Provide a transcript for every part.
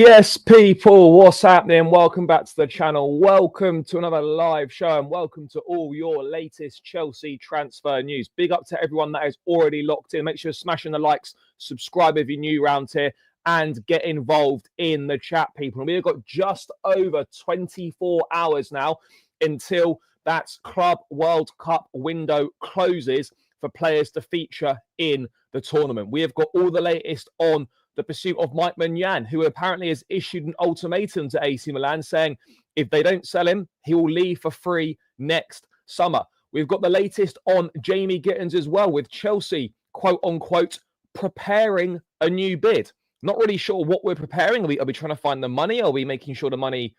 Yes, people, what's happening? Welcome back to the channel. Welcome to another live show and welcome to all your latest Chelsea transfer news. Big up to everyone that is already locked in. Make sure you're smashing the likes, subscribe if you're new around here, and get involved in the chat, people. And we've got just over 24 hours now until that Club World Cup window closes for players to feature in the tournament. We have got all the latest on the pursuit of Maignan, who apparently has issued an ultimatum to AC Milan saying if they don't sell him, he will leave for free next summer. We've got the latest on Jamie Gittens as well, with Chelsea, quote unquote, preparing a new bid. Not really sure what we're preparing. Are we trying to find the money? Are we making sure the money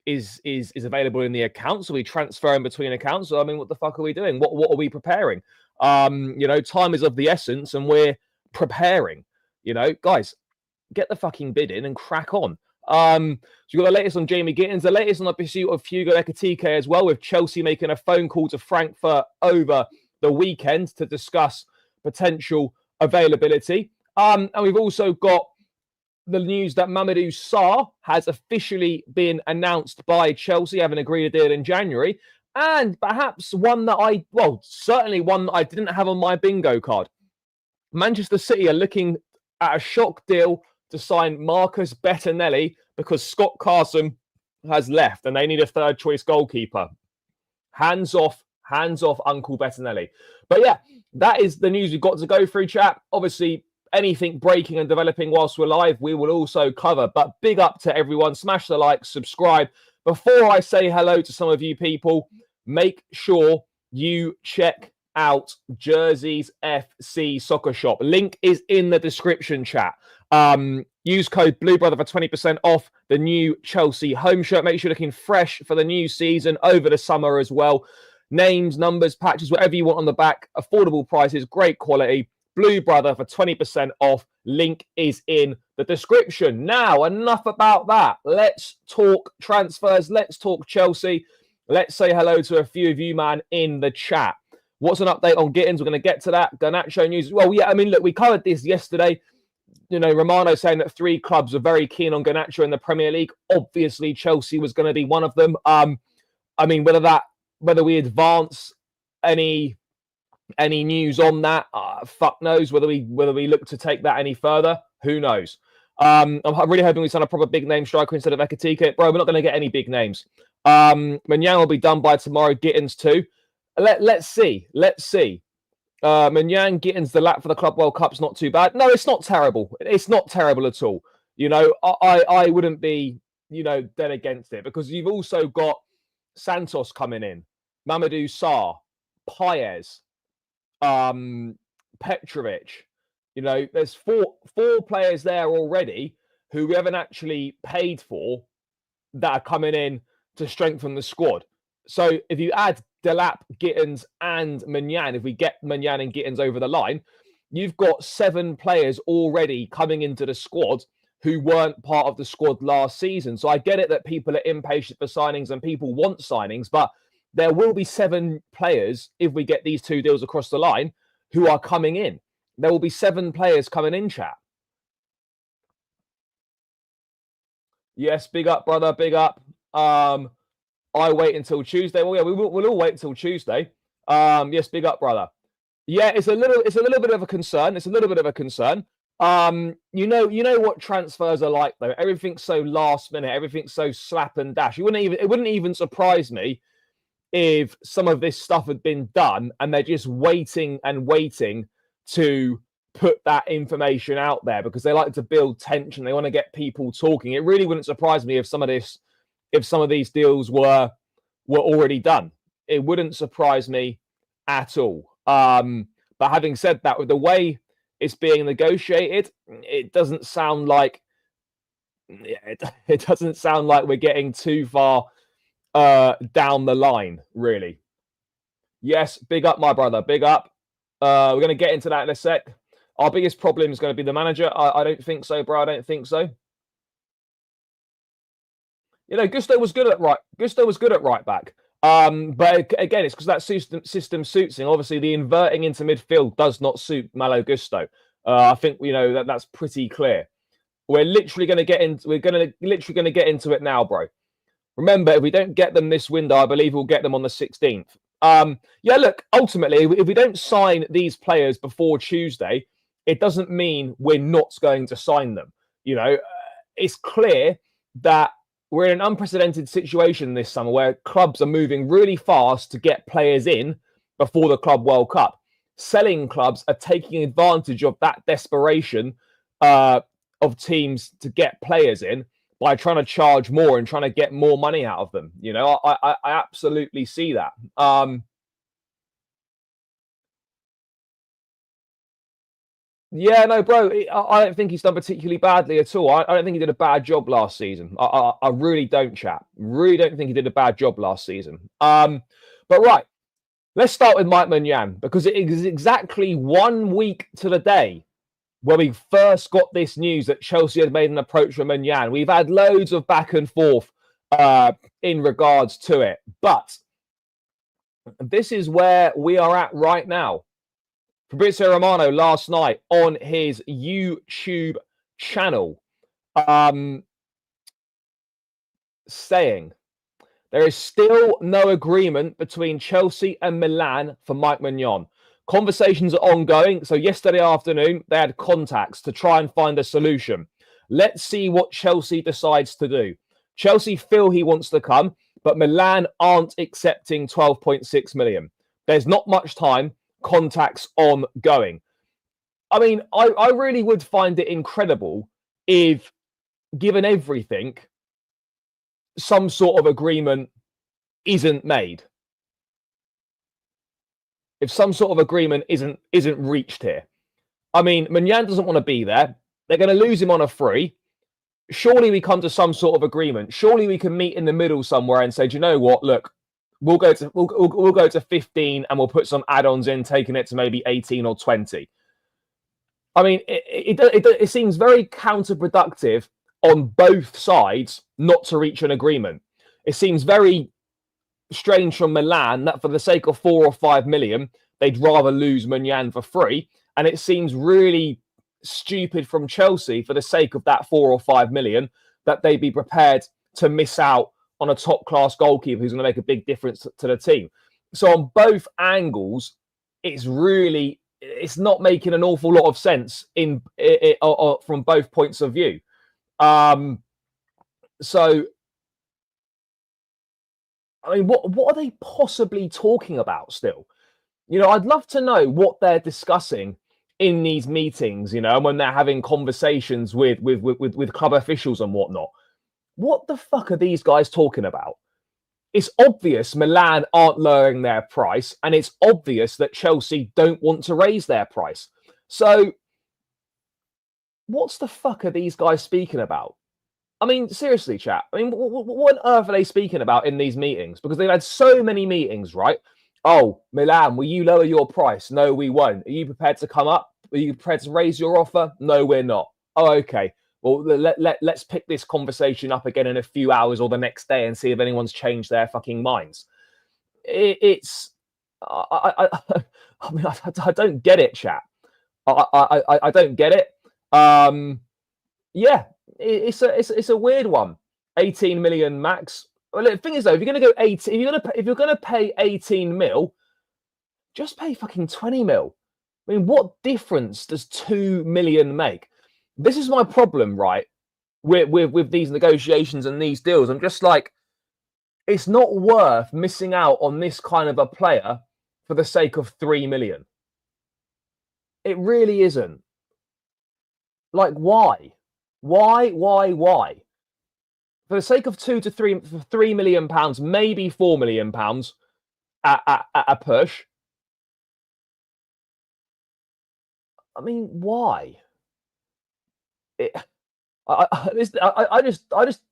is available in the accounts? Are we transferring between accounts? I mean, what the fuck are we doing? What are we preparing? Time is of the essence and we're preparing. Guys, get the fucking bid in and crack on. So you've got the latest on Jamie Gittens, the latest on the pursuit of Hugo Ekitike as well, with Chelsea making a phone call to Frankfurt over the weekend to discuss potential availability. And we've also got the news that Mamadou Sarr has officially been announced by Chelsea, having agreed a deal in January. And perhaps certainly one that I didn't have on my bingo card. Manchester City are looking at a shock deal to sign Marcus Bettonelli because Scott Carson has left and they need a third choice goalkeeper. Hands off Uncle Bettonelli. But yeah, that is the news we've got to go through, chat. Obviously, anything breaking and developing whilst we're live, we will also cover. But big up to everyone. Smash the like, subscribe. Before I say hello to some of you people, make sure you check out Jersey's FC Soccer Shop. Link is in the description, chat. Use code BLUEBROTHER for 20% off the new Chelsea home shirt. Make sure you're looking fresh for the new season over the summer as well. Names, numbers, patches, whatever you want on the back. Affordable prices, great quality. BLUEBROTHER for 20% off. Link is in the description. Now, enough about that. Let's talk transfers. Let's talk Chelsea. Let's say hello to a few of you, man, in the chat. What's an update on Gittens? We're going to get to that. Garnacho news. Well, yeah, I mean, look, we covered this yesterday. Romano saying that 3 clubs are very keen on Garnacho in the Premier League. Obviously, Chelsea was going to be one of them. I mean, whether we advance any news on that, fuck knows. Whether we look to take that any further, who knows? I'm really hoping we sign a proper big name striker instead of Ekitike. Bro, we're not going to get any big names. Maignan will be done by tomorrow. Gittens too. Let's see. Maignan, Gittens, the lap for the Club World Cup's not too bad. No, it's not terrible. It's not terrible at all. I wouldn't be, dead against it because you've also got Santos coming in, Mamadou Sarr, Paez, Petrovic. There's four players there already who we haven't actually paid for that are coming in to strengthen the squad. So if you add Delap, Gittens, and Maignan, if we get Maignan and Gittens over the line, you've got 7 players already coming into the squad who weren't part of the squad last season. So I get it that people are impatient for signings and people want signings, but there will be 7 players, if we get these 2 deals across the line, who are coming in. There will be 7 players coming in, chat. Yes, big up, brother, big up. I wait until Tuesday. Well, yeah, we'll all wait until Tuesday. Yes, big up, brother. Yeah, it's a little bit of a concern. It's a little bit of a concern. You know what transfers are like though. Everything's so last minute. Everything's so slap and dash. It wouldn't even surprise me if some of this stuff had been done and they're just waiting to put that information out there because they like to build tension. They want to get people talking. It really wouldn't surprise me if some of these deals were already done. It wouldn't surprise me at all. But having said that, with the way it's being negotiated, it doesn't sound like we're getting too far down the line, really. Yes, big up, my brother. Big up. We're going to get into that in a sec. Our biggest problem is going to be the manager. I don't think so, bro. I don't think so. Gusto was good at right back. But again, it's because that system suits him. Obviously, the inverting into midfield does not suit Malo Gusto. I think that's pretty clear. We're literally going to get into. We're literally going to get into it now, bro. Remember, if we don't get them this window, I believe we'll get them on the 16th. Yeah, look, ultimately, if we don't sign these players before Tuesday, it doesn't mean we're not going to sign them. You know, it's clear that we're in an unprecedented situation this summer where clubs are moving really fast to get players in before the Club World Cup. Selling clubs are taking advantage of that desperation of teams to get players in by trying to charge more and trying to get more money out of them. You know, I absolutely see that. Yeah, no, bro, I don't think he's done particularly badly at all. I don't think he did a bad job last season. I really don't, chap. Really don't think he did a bad job last season. But right, let's start with Mike Maignan, because it is exactly 1 week to the day where we first got this news that Chelsea had made an approach for Maignan. We've had loads of back and forth in regards to it. But this is where we are at right now. Fabrizio Romano last night on his YouTube channel saying there is still no agreement between Chelsea and Milan for Mike Maignan. Conversations are ongoing. So yesterday afternoon, they had contacts to try and find a solution. Let's see what Chelsea decides to do. Chelsea feel he wants to come, but Milan aren't accepting 12.6 million. There's not much time. Contacts ongoing. I mean, I really would find it incredible if, given everything, some sort of agreement isn't made. If some sort of agreement isn't reached here. I mean, Maignan doesn't want to be there. They're going to lose him on a free. Surely we come to some sort of agreement. Surely we can meet in the middle somewhere and say, do you know what? Look, we'll go to 15 and we'll put some add-ons in, taking it to maybe 18 or 20. I mean, it seems very counterproductive on both sides not to reach an agreement. It seems very strange from Milan that for the sake of 4 or 5 million, they'd rather lose Maignan for free. And it seems really stupid from Chelsea for the sake of that 4 or 5 million that they'd be prepared to miss out on a top-class goalkeeper who's going to make a big difference to the team. So on both angles, it's not making an awful lot of sense from both points of view. So, I mean, what are they possibly talking about still? You know, I'd love to know what they're discussing in these meetings, you know, when they're having conversations with club officials and whatnot. What the fuck are these guys talking about? It's obvious Milan aren't lowering their price, and it's obvious that Chelsea don't want to raise their price. So, what's the fuck are these guys speaking about? I mean, seriously, chat. I mean, what on earth are they speaking about in these meetings? Because they've had so many meetings, right? Oh, Milan, will you lower your price? No, we won't. Are you prepared to come up? Are you prepared to raise your offer? No, we're not. Oh, okay. Well, let's pick this conversation up again in a few hours or the next day and see if anyone's changed their fucking minds. I mean, I don't get it, chat. I don't get it. Yeah, it's a weird one. 18 million max. Well, the thing is though, if you're going to go 18, if you're going to pay 18 mil, just pay fucking 20 mil. I mean, what difference does 2 million make? This is my problem, right? With these negotiations and these deals. I'm just like, it's not worth missing out on this kind of a player for the sake of 3 million. It really isn't. Like, why? Why? For the sake of 3 million pounds, maybe 4 million pounds at a push. I mean, why? I just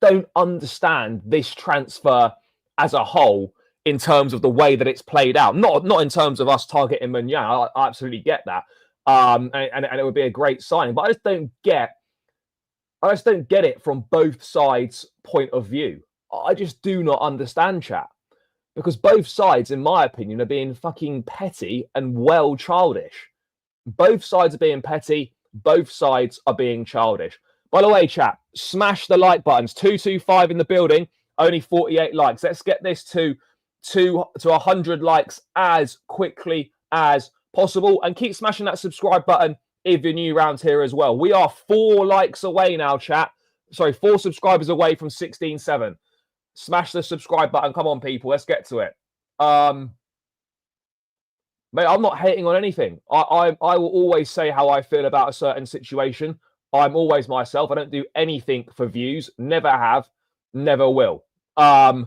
don't understand this transfer as a whole in terms of the way that it's played out. Not in terms of us targeting Maignan. I absolutely get that, and it would be a great signing. But I just don't get it from both sides' point of view. I just do not understand, chat, because both sides, in my opinion, are being fucking petty and well childish. Both sides are being petty. Both sides are being childish. By the way, chat, smash the like buttons. 225 in the building, only 48 likes. Let's get this to 100 likes as quickly as possible. And keep smashing that subscribe button if you're new around here as well. We are 4 likes away now, chat. Sorry, 4 subscribers away from 16.7. Smash the subscribe button. Come on, people. Let's get to it. Mate, I'm not hating on anything. I will always say how I feel about a certain situation. I'm always myself. I don't do anything for views. Never have. Never will. I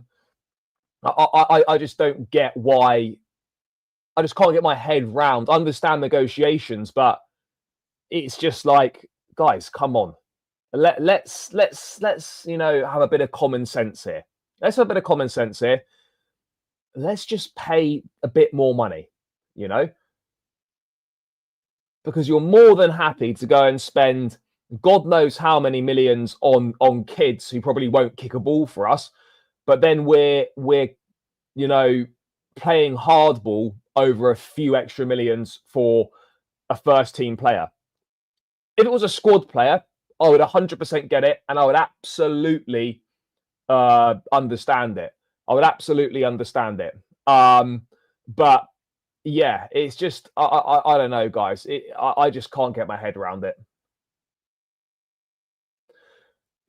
just don't get why. I just can't get my head round. I understand negotiations, but it's just like, guys, come on. Let's you know, have a bit of common sense here. Let's have a bit of common sense here. Let's just pay a bit more money, you know, because you're more than happy to go and spend God knows how many millions on kids who probably won't kick a ball for us, but then we're you know, playing hardball over a few extra millions for a first team player. If it was a squad player, I would 100% get it, and I would absolutely understand it. I would absolutely understand it. But yeah, it's just I don't know, guys. I just can't get my head around it.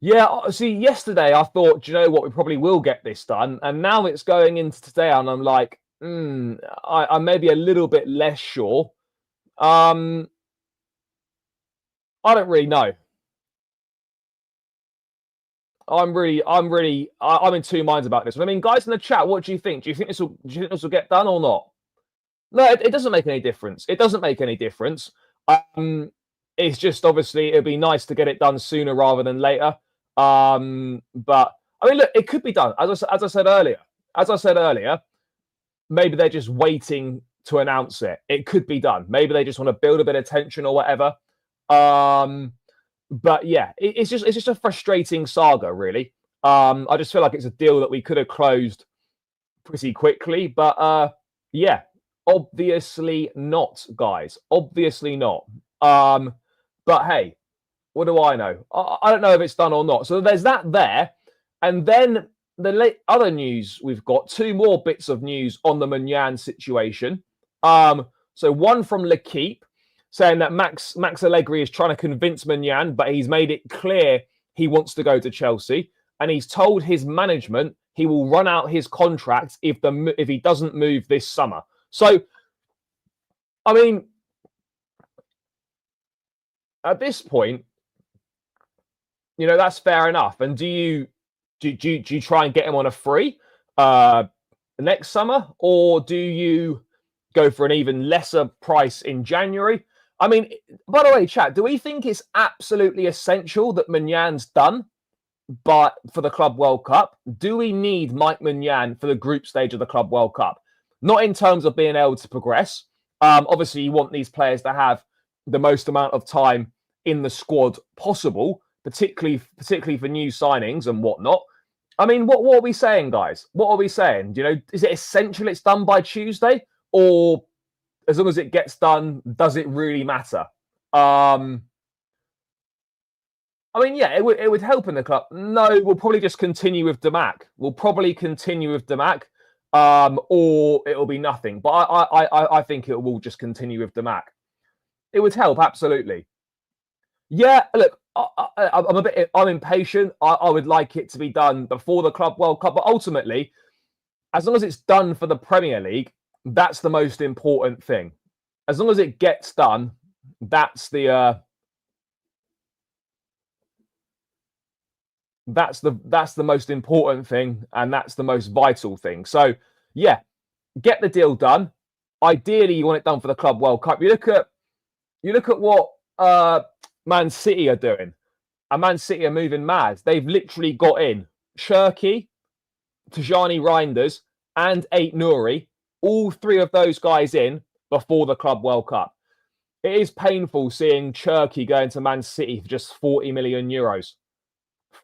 Yeah, see, yesterday I thought, do you know what, we probably will get this done, and now it's going into today, and I'm like, I'm maybe a little bit less sure. I don't really know. I'm in two minds about this. I mean, guys in the chat, what do you think? Do you think this will get done or not? No, it doesn't make any difference. It doesn't make any difference. It's just obviously it'd be nice to get it done sooner rather than later. But I mean, look, it could be done. As I said earlier, maybe they're just waiting to announce it. It could be done. Maybe they just want to build a bit of tension or whatever. But yeah, it's just a frustrating saga, really. I just feel like it's a deal that we could have closed pretty quickly, but yeah, obviously not, guys. Obviously not. But hey, what do I know? I don't know if it's done or not. So there's that there, and then the other news we've got 2 more bits of news on the Maignan situation. So one from L'Equipe, saying that Max Allegri is trying to convince Maignan, but he's made it clear he wants to go to Chelsea, and he's told his management he will run out his contract if he doesn't move this summer. So, I mean, at this point, you know, that's fair enough. And do you try and get him on a free next summer, or do you go for an even lesser price in January? I mean, by the way, chat, do we think it's absolutely essential that Maignan's done but for the Club World Cup? Do we need Mike Maignan for the group stage of the Club World Cup? Not in terms of being able to progress. Obviously, you want these players to have the most amount of time in the squad possible, particularly for new signings and whatnot. I mean, what are we saying, guys? What are we saying? You know, is it essential it's done by Tuesday, or as long as it gets done, does it really matter? I mean, yeah, it would help in the club. No, we'll probably just continue with Damac. Or it'll be nothing. But I think it will just continue with Damac. It would help, absolutely. Yeah, look, I'm impatient. I would like it to be done before the Club World Cup, but ultimately, as long as it's done for the Premier League, that's the most important thing. As long as it gets done, that's the most important thing, and that's the most vital thing. So, yeah, get the deal done. Ideally, you want it done for the Club World Cup. You look at what Man City are doing, and Man City are moving mad. They've literally got in Cherki, Tijani Reinders, and Ait Nouri, all 3 of those guys in before the Club World Cup. It is painful seeing Cherki going to Man City for just 40 million euros.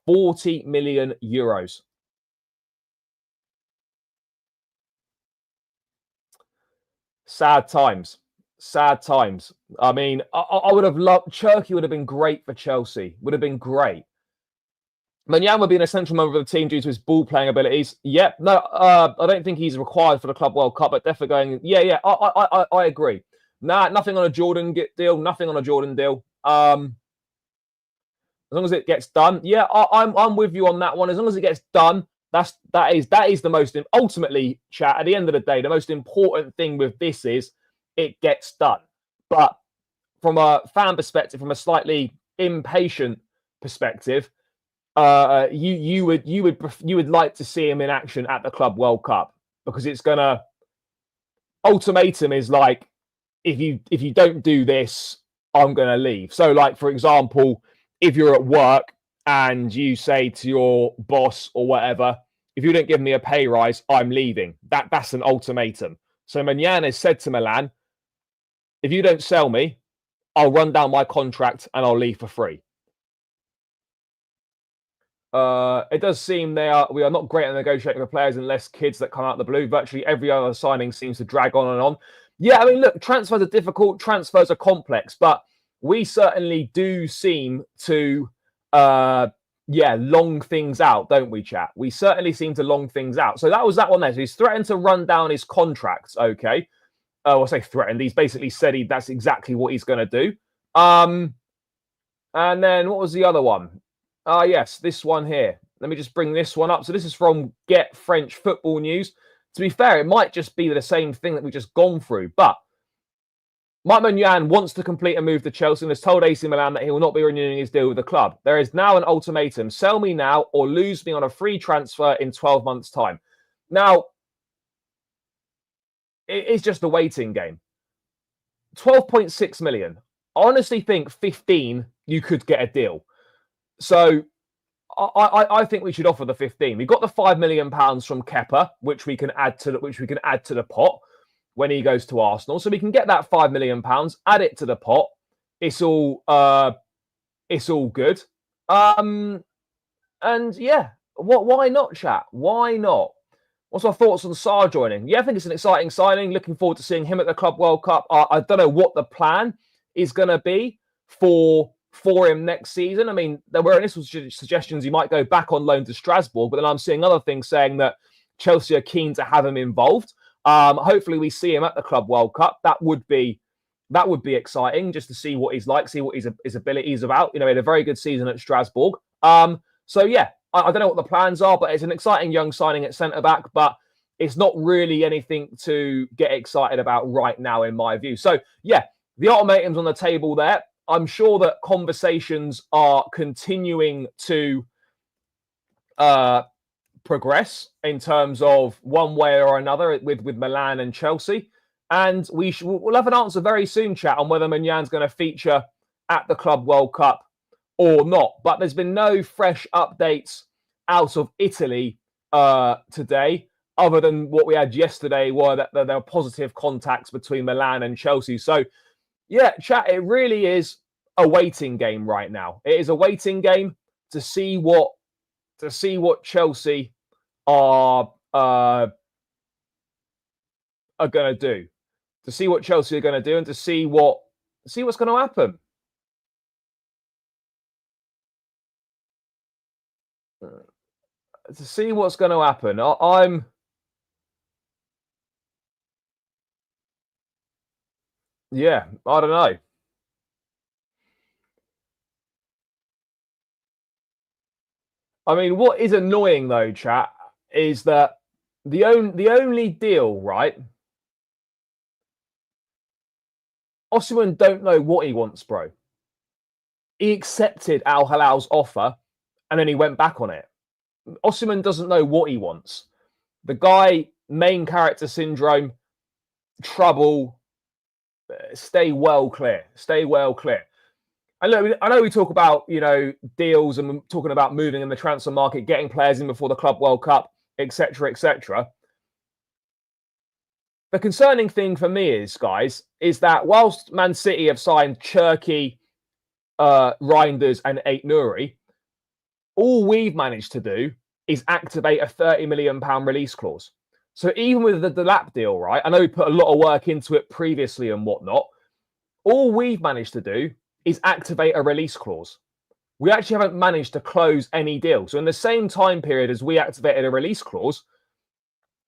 40 million euros. Sad times. Sad times. I mean, I would have loved... Cherki would have been great for Chelsea. Would have been great. Maignan would be an essential member of the team due to his ball-playing abilities. Yep. No, I don't think he's required for the Club World Cup, but definitely going... Yeah, I agree. Nah, nothing on a Jordan deal. Nothing on a Jordan deal. As long as it gets done. Yeah, I'm with you on that one. As long as it gets done, that is the most... Ultimately, chat, at the end of the day, the most important thing with this is it gets done. But from a fan perspective, from a slightly impatient perspective... you would like to see him in action at the Club World Cup, because it's gonna... Ultimatum is like, if you don't do this, I'm gonna leave. So, like, for example, if you're at work and you say to your boss or whatever, if you don't give me a pay rise, I'm leaving. That's an ultimatum. So Maignan has said to Milan, if you don't sell me, I'll run down my contract and I'll leave for free. It does seem we are not great at negotiating for players unless kids that come out of the blue. Virtually every other signing seems to drag on and on. Yeah, I mean, look, transfers are difficult. Transfers are complex, but we certainly do seem to, long things out, don't we, chat? We certainly seem to long things out. So that was that one there. So he's threatened to run down his contract. Okay. I say threatened. He's basically said that's exactly what he's going to do. And then what was the other one? Yes, this one here. Let me just bring this one up. So this is from Get French Football News. To be fair, it might just be the same thing that we've just gone through. But Maignan wants to complete a move to Chelsea and has told AC Milan that he will not be renewing his deal with the club. There is now an ultimatum. Sell me now or lose me on a free transfer in 12 months' time. Now, it is just a waiting game. 12.6 million. I honestly think 15, you could get a deal. So I think we should offer the 15. We got the £5 million from Kepa, which we can add to the pot when he goes to Arsenal. So we can get that £5 million, add it to the pot. It's all good. And yeah, why not, chat? Why not? What's our thoughts on Saar joining? Yeah, I think it's an exciting signing. Looking forward to seeing him at the Club World Cup. I don't know what the plan is going to be for him next season. I mean, there were initial suggestions he might go back on loan to Strasbourg, but then I'm seeing other things saying that Chelsea are keen to have him involved. Hopefully we see him at the Club World Cup. That would be exciting, just to see what he's like, see what his ability is about. You know, he had a very good season at Strasbourg. So yeah, I don't know what the plans are, but it's an exciting young signing at centre-back, but it's not really anything to get excited about right now, in my view. So yeah, the ultimatum's on the table there. I'm sure that conversations are continuing to progress in terms of one way or another with Milan and Chelsea. And we'll have an answer very soon, chat, on whether Maignan's going to feature at the Club World Cup or not. But there's been no fresh updates out of Italy today, other than what we had yesterday, were that there were positive contacts between Milan and Chelsea. So yeah, chat, it really is a waiting game right now. It is a waiting game to see what Chelsea are going to do. To see what Chelsea are going to do and to see what's going to happen. To see what's going to happen. Yeah, I don't know. I mean, what is annoying though, chat, is that the only deal, right? Osimhen don't know what he wants, bro. He accepted Al Hilal's offer and then he went back on it. Osimhen doesn't know what he wants. The guy, main character syndrome, trouble. Stay well clear. Stay well clear. And look, I know we talk about, you know, deals and talking about moving in the transfer market, getting players in before the Club World Cup, etc., etc. The concerning thing for me is, guys, is that whilst Man City have signed Cherki, Reinders and Aït-Nouri, all we've managed to do is activate a £30 million release clause. So even with the lap deal, right? I know we put a lot of work into it previously and whatnot. All we've managed to do is activate a release clause. We actually haven't managed to close any deal. So in the same time period as we activated a release clause,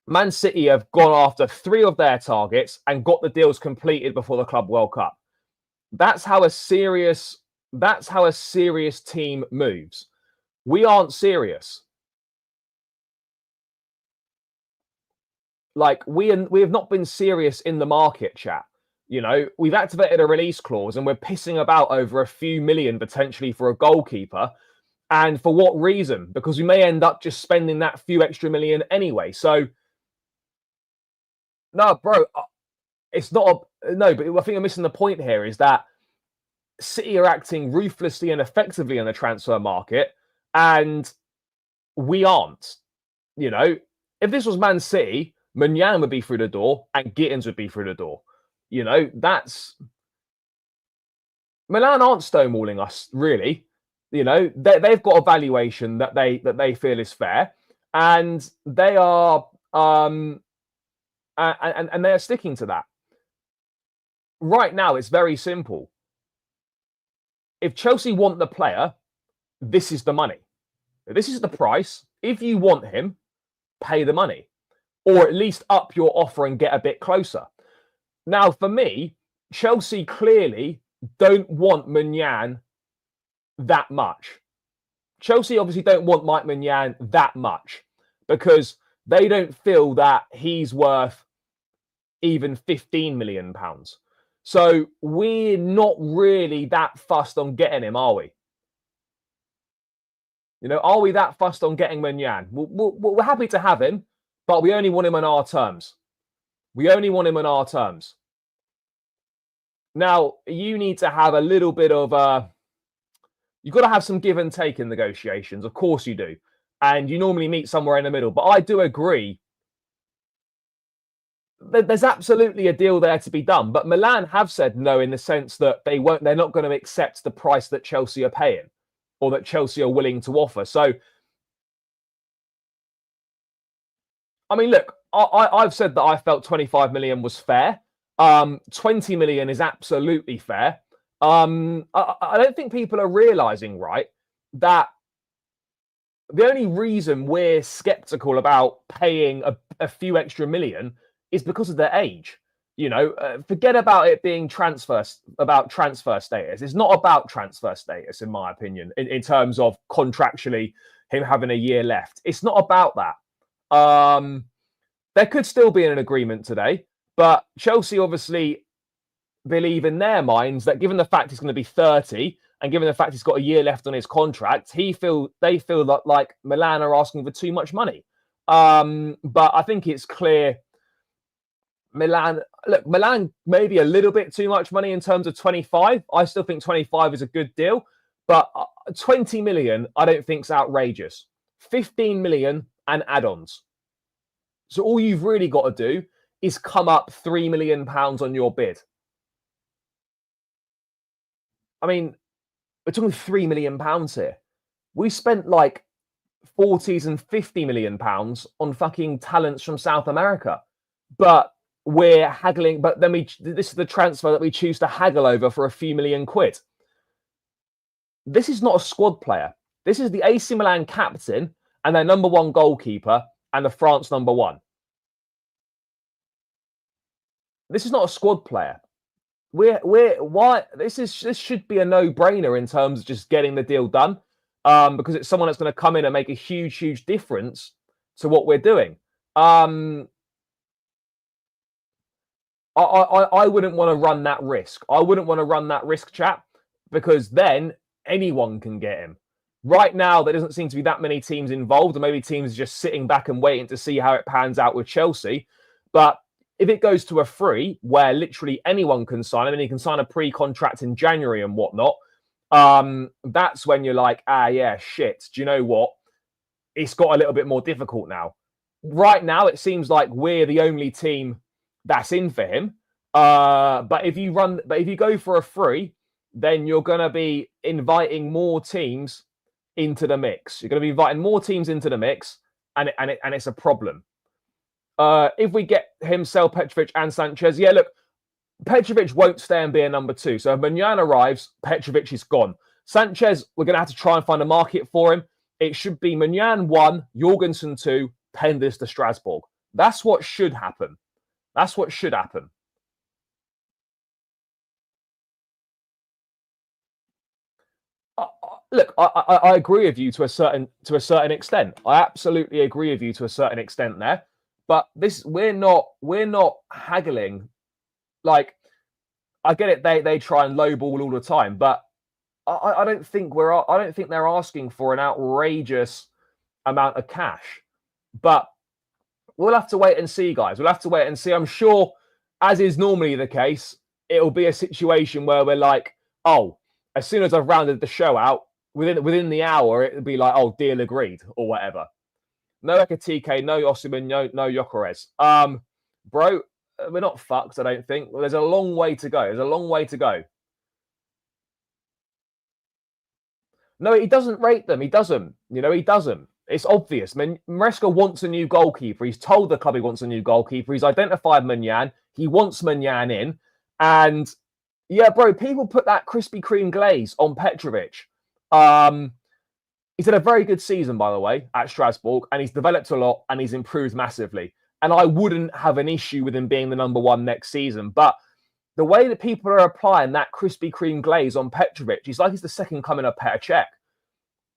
Man City have gone after 3 of their targets and got the deals completed before the Club World Cup. That's how a serious team moves. We aren't serious. Like we have not been serious in the market, chat. You know, we've activated a release clause and we're pissing about over a few million potentially for a goalkeeper. And for what reason? Because we may end up just spending that few extra million anyway. So, no, bro, it's not no, but I think I'm missing the point here is that City are acting ruthlessly and effectively in the transfer market, and we aren't. You know, if this was Man City, Maignan would be through the door and Gittens would be through the door. You know, that's Milan aren't stonewalling us, really. You know, they've got a valuation that they feel is fair, and they are and they are sticking to that. Right now, it's very simple. If Chelsea want the player, this is the money. This is the price. If you want him, pay the money, or at least up your offer and get a bit closer. Now, for me, Chelsea clearly don't want Maignan that much. Chelsea obviously don't want Mike Maignan that much because they don't feel that he's worth even £15 million. So we're not really that fussed on getting him, are we? You know, are we that fussed on getting Maignan? We're happy to have him, but we only want him on our terms. We only want him on our terms. Now, you need to have a little bit of you've got to have some give and take in negotiations. Of course you do. And you normally meet somewhere in the middle. But I do agree. There's absolutely a deal there to be done. But Milan have said no in the sense that they're not going to accept the price that Chelsea are paying or that Chelsea are willing to offer. So, I mean, look, I've said that I felt 25 million was fair. 20 million is absolutely fair. I don't think people are realizing, right, that the only reason we're skeptical about paying a few extra million is because of their age. You know, forget about it being transfer status. It's not about transfer status, in my opinion, in terms of contractually him having a year left. It's not about that. There could still be an agreement today, but Chelsea obviously believe in their minds that given the fact he's going to be 30 and given the fact he's got a year left on his contract, they feel that like Milan are asking for too much money. But I think it's clear Milan maybe a little bit too much money in terms of 25. I still think 25 is a good deal, but 20 million I don't think is outrageous. 15 million and add-ons. So all you've really got to do is come up £3 million on your bid. I mean, we're talking £3 million here. We spent like 40s and £50 million on fucking talents from South America. But we're haggling, but then this is the transfer that we choose to haggle over for a few million quid. This is not a squad player. This is the AC Milan captain and their number 1 goalkeeper and the France number 1. This is not a squad player. This should be a no-brainer in terms of just getting the deal done, because it's someone that's going to come in and make a huge difference to what we're doing. I wouldn't want to run that risk. I wouldn't want to run that risk, chap, because then anyone can get him. Right now, there doesn't seem to be that many teams involved, or maybe teams just sitting back and waiting to see how it pans out with Chelsea. But if it goes to a free where literally anyone can sign, I mean, you can sign a pre-contract in January and whatnot, that's when you're like, yeah, shit, do you know what? It's got a little bit more difficult now. Right now, it seems like we're the only team that's in for him. But if you go for a free, then you're going to be inviting more teams into the mix. You're going to be inviting more teams into the mix, and it's a problem. If we get him, sell Petrovic and Sanchez, yeah, look, Petrovic won't stay and be a number 2. So if Maignan arrives, Petrovic is gone. Sanchez, we're going to have to try and find a market for him. It should be Maignan 1, Jorgensen 2, Penders to Strasbourg. That's what should happen. That's what should happen. Look, I agree with you to a certain extent. I absolutely agree with you to a certain extent there. But we're not haggling. Like, I get it. They try and lowball all the time, but I don't think they're asking for an outrageous amount of cash. But we'll have to wait and see, guys. We'll have to wait and see. I'm sure, as is normally the case, it'll be a situation where we're like, oh, as soon as I've rounded the show out, within the hour, it'll be like, oh, deal agreed or whatever. No Ekitike, no Osimhen, no Gyökeres. Bro, we're not fucked, I don't think. Well, there's a long way to go. There's a long way to go. No, he doesn't rate them. He doesn't. He doesn't. It's obvious. Maresca wants a new goalkeeper. He's told the club he wants a new goalkeeper. He's identified Maignan. He wants Maignan in. And yeah, bro, people put that Krispy Kreme glaze on Petrovic. He's had a very good season, by the way, at Strasbourg, and he's developed a lot and he's improved massively. And I wouldn't have an issue with him being the number 1 next season. But the way that people are applying that Krispy Kreme glaze on Petrovic, he's like he's the second coming of Petr Cech.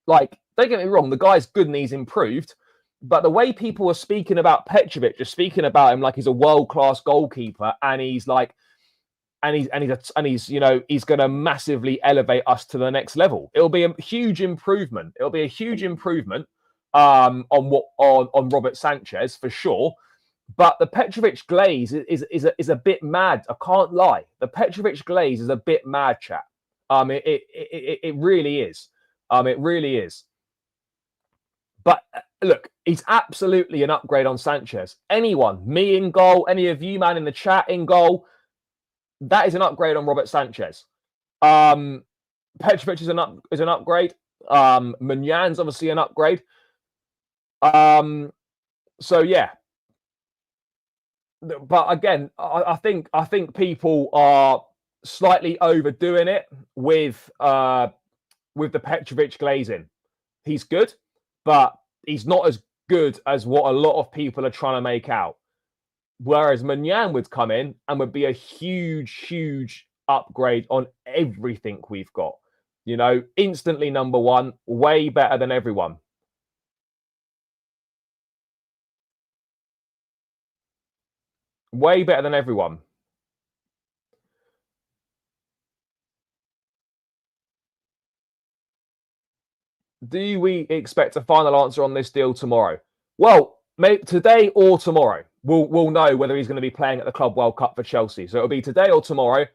Like, don't get me wrong, the guy's good and he's improved. But the way people are speaking about Petrovic, just speaking about him like he's a world-class goalkeeper and he's like, he's going to massively elevate us to the next level. It'll be a huge improvement. It'll be a huge improvement on Robert Sanchez for sure. But the Petrovic glaze is a bit mad. I can't lie. The Petrovic glaze is a bit mad, chat. It really is. It really is. But look, he's absolutely an upgrade on Sanchez. Anyone, me in goal, any of you, man, in the chat in goal, that is an upgrade on Robert Sanchez. Petrovic is an upgrade. Maignan's obviously an upgrade. So yeah. But again, I think people are slightly overdoing it with the Petrovic glazing. He's good, but he's not as good as what a lot of people are trying to make out. Whereas Maignan would come in and would be a huge, huge upgrade on everything we've got. Instantly number 1, way better than everyone. Way better than everyone. Do we expect a final answer on this deal tomorrow? Well, maybe today or tomorrow. We'll know whether he's going to be playing at the Club World Cup for Chelsea. So it'll be today or tomorrow.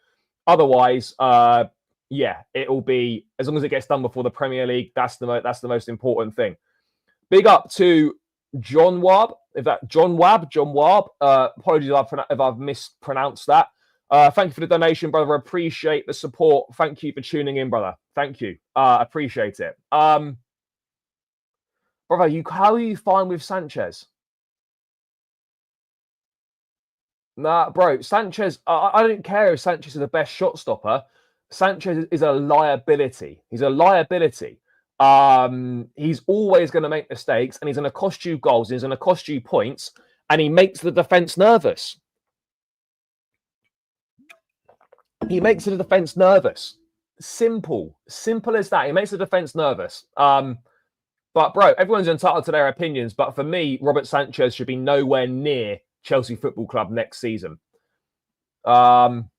Otherwise, yeah, it'll be as long as it gets done before the Premier League. That's the most important thing. Big up to John Wab. John Wab. Apologies if I've mispronounced that. Thank you for the donation, brother. Appreciate the support. Thank you for tuning in, brother. Thank you. Appreciate it. Brother, how are you fine with Sanchez? Nah, bro. Sanchez, I don't care if Sanchez is the best shot stopper. Sanchez is a liability. He's a liability. He's always going to make mistakes and he's going to cost you goals. He's going to cost you points and he makes the defense nervous. He makes the defense nervous. Simple as that. He makes the defense nervous. But bro, everyone's entitled to their opinions. But for me, Robert Sanchez should be nowhere near Chelsea Football Club next season. Well,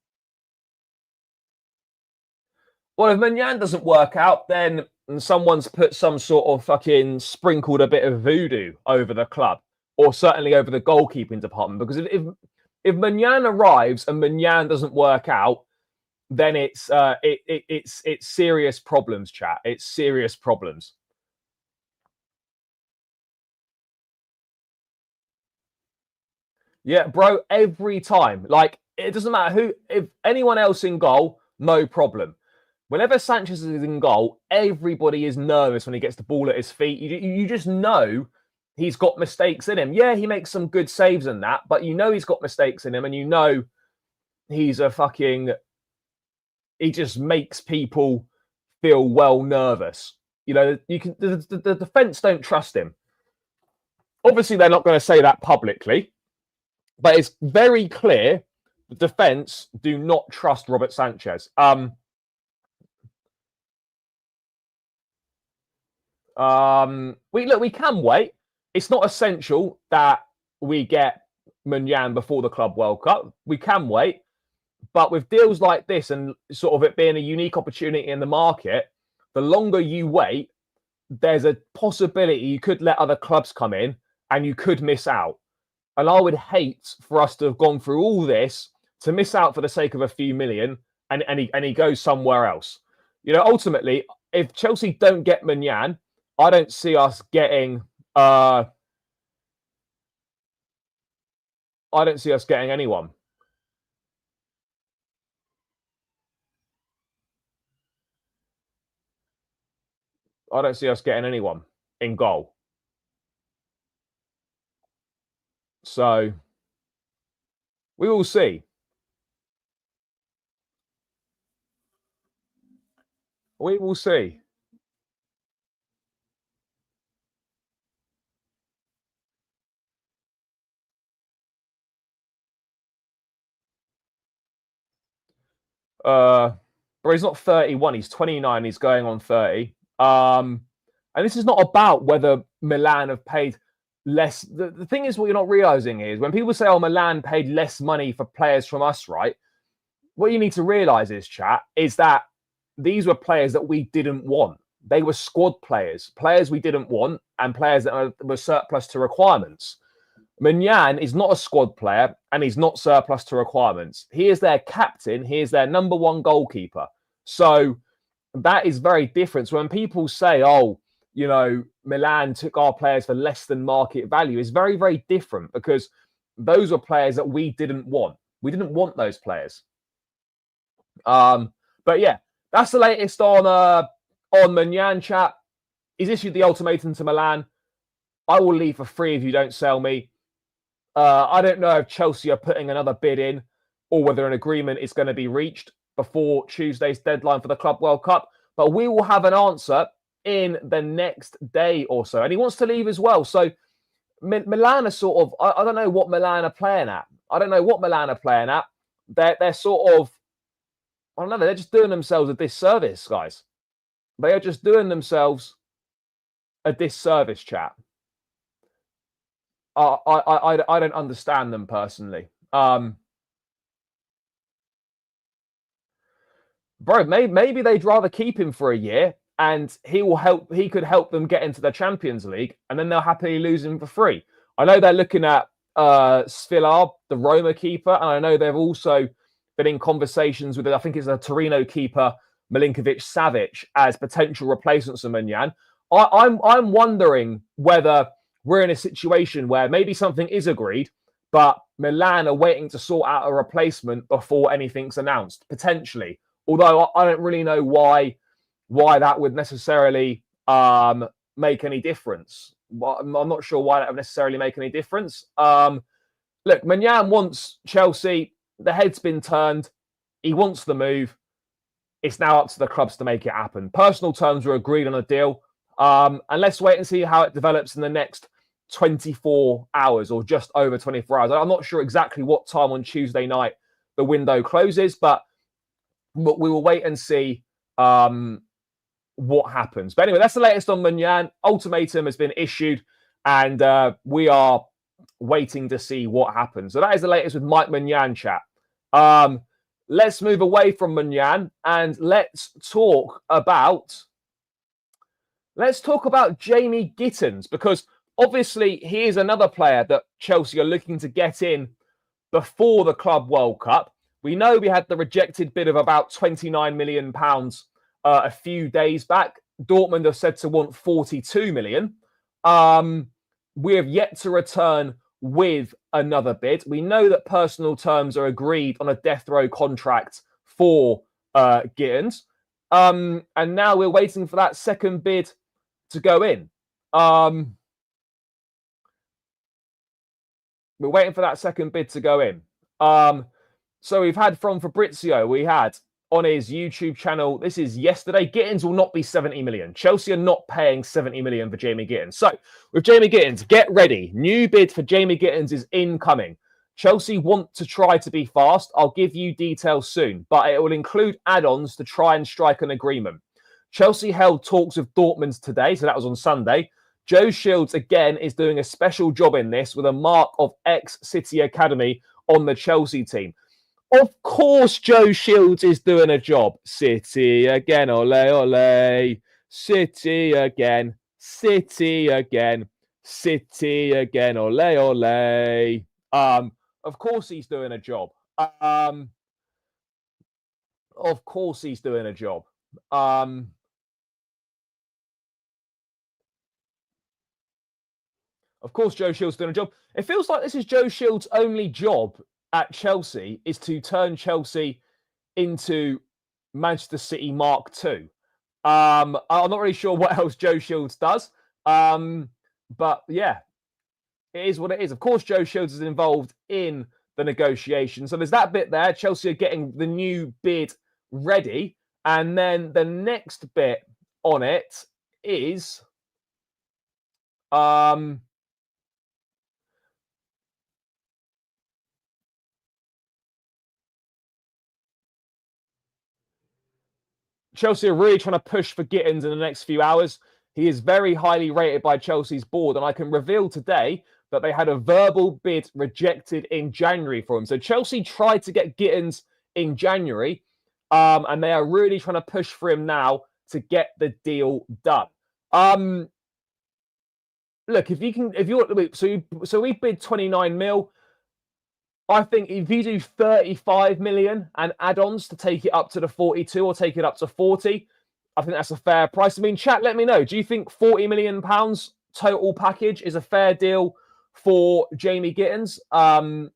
if Maignan doesn't work out, then someone's put some sort of fucking sprinkled a bit of voodoo over the club, or certainly over the goalkeeping department. Because if Maignan arrives and Maignan doesn't work out, then it's serious problems, chat. It's serious problems. Yeah, bro, every time. Like, it doesn't matter who, if anyone else in goal, no problem. Whenever Sanchez is in goal, everybody is nervous when he gets the ball at his feet. You just know he's got mistakes in him. Yeah, he makes some good saves and that, but you know he's got mistakes in him, and you know he's a fucking... He just makes people feel well nervous. You know, you can the defense don't trust him. Obviously, they're not going to say that publicly, but it's very clear the defense do not trust Robert Sanchez. We can wait. It's not essential that we get Maignan before the Club World Cup. We can wait. But with deals like this and sort of it being a unique opportunity in the market, the longer you wait, there's a possibility you could let other clubs come in and you could miss out. And I would hate for us to have gone through all this to miss out for the sake of a few million and he goes somewhere else. You know, ultimately, if Chelsea don't get Maignan, I don't see us getting... I don't see us getting anyone. I don't see us getting anyone in goal. So we will see. We will see. But he's not 31. He's 29. He's going on 30. And this is not about whether Milan have paid less. The thing is, what you're not realizing is when people say, oh, Milan paid less money for players from us, right? What you need to realize is, chat, is that these were players that we didn't want. They were squad players we didn't want, and players that were surplus to requirements. Maignan is not a squad player, and he's not surplus to requirements. He is their captain. He is their number one goalkeeper. So that is very different. So when people say, oh, you know, Milan took our players for less than market value, it's very, very different because those were players that we didn't want. We didn't want those players. But yeah, that's the latest on Maignan, chat. He's issued the ultimatum to Milan. I will leave for free if you don't sell me. I don't know if Chelsea are putting another bid in or whether an agreement is going to be reached before Tuesday's deadline for the Club World Cup. But we will have an answer in the next day or so. And he wants to leave as well. So Milan are sort of... I don't know what Milan are playing at. They're sort of... I don't know. They're just doing themselves a disservice, guys. They are just doing themselves a disservice, chat. I don't understand them personally. Bro, maybe they'd rather keep him for a year and he could help them get into the Champions League and then they'll happily lose him for free. I know they're looking at Svilar, the Roma keeper, and I know they've also been in conversations with, I think it's a Torino keeper, Milinkovic-Savic, as potential replacements of Maignan. I'm wondering whether we're in a situation where maybe something is agreed, but Milan are waiting to sort out a replacement before anything's announced, potentially. Although I don't really know why that would necessarily make any difference. I'm not sure why that would necessarily make any difference. Look, Maignan wants Chelsea. The head's been turned. He wants the move. It's now up to the clubs to make it happen. Personal terms were agreed on a deal. And let's wait and see how it develops in the next 24 hours or just over 24 hours. I'm not sure exactly what time on Tuesday night the window closes, but we will wait and see what happens. But anyway, that's the latest on Maignan. Ultimatum has been issued, and we are waiting to see what happens. So that is the latest with Mike Maignan, chat. Let's move away from Maignan and let's talk about Jamie Gittens, because obviously he is another player that Chelsea are looking to get in before the Club World Cup. We know we had the rejected bid of about £29 million a few days back. Dortmund have said to want 42 million. We have yet to return with another bid. We know that personal terms are agreed on a death row contract for Gittens. And now we're waiting for that second bid to go in. We're waiting for that second bid to go in. So we've had from Fabrizio, we had on his YouTube channel, this is yesterday, Gittens will not be 70 million. Chelsea are not paying 70 million for Jamie Gittens. So with Jamie Gittens, get ready. New bid for Jamie Gittens is incoming. Chelsea want to try to be fast. I'll give you details soon, but it will include add-ons to try and strike an agreement. Chelsea held talks with Dortmund today, so that was on Sunday. Joe Shields, again, is doing a special job in this with a mark of ex-City Academy on the Chelsea team. Of course, Joe Shields is doing a job. City again, ole, ole. City again. City again. City again, ole, ole. Of course he's doing a job. Of course he's doing a job. Of course, Joe Shields doing a job. It feels like this is Joe Shields' only job at Chelsea is to turn Chelsea into Manchester City Mark II. I'm not really sure what else Joe Shields does. But yeah, it is what it is. Of course, Joe Shields is involved in the negotiation. So there's that bit there. Chelsea are getting the new bid ready. And then the next bit on it is... Chelsea are really trying to push for Gittens in the next few hours. He is very highly rated by Chelsea's board, and I can reveal today that they had a verbal bid rejected in January for him. So Chelsea tried to get Gittens in January, and they are really trying to push for him now to get the deal done. Look, so we bid 29 mil. I think if you do 35 million and add-ons to take it up to the 42 or take it up to 40, I think that's a fair price. I mean, chat, let me know. Do you think 40 million pounds total package is a fair deal for Jamie Gittens?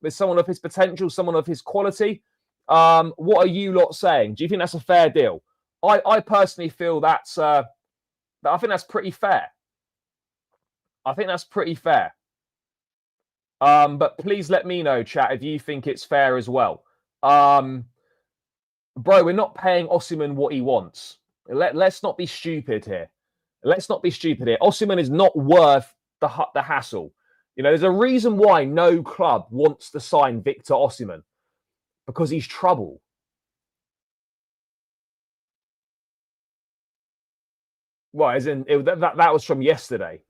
With someone of his potential, someone of his quality? What are you lot saying? Do you think that's a fair deal? I personally feel I think that's pretty fair. I think that's pretty fair. But please let me know, chat, if you think it's fair as well. Bro, we're not paying Osimhen what he wants. Let's not be stupid here. Let's not be stupid here. Osimhen is not worth the hassle. You know, there's a reason why no club wants to sign Victor Osimhen. Because he's trouble. Well, as in, that was from yesterday.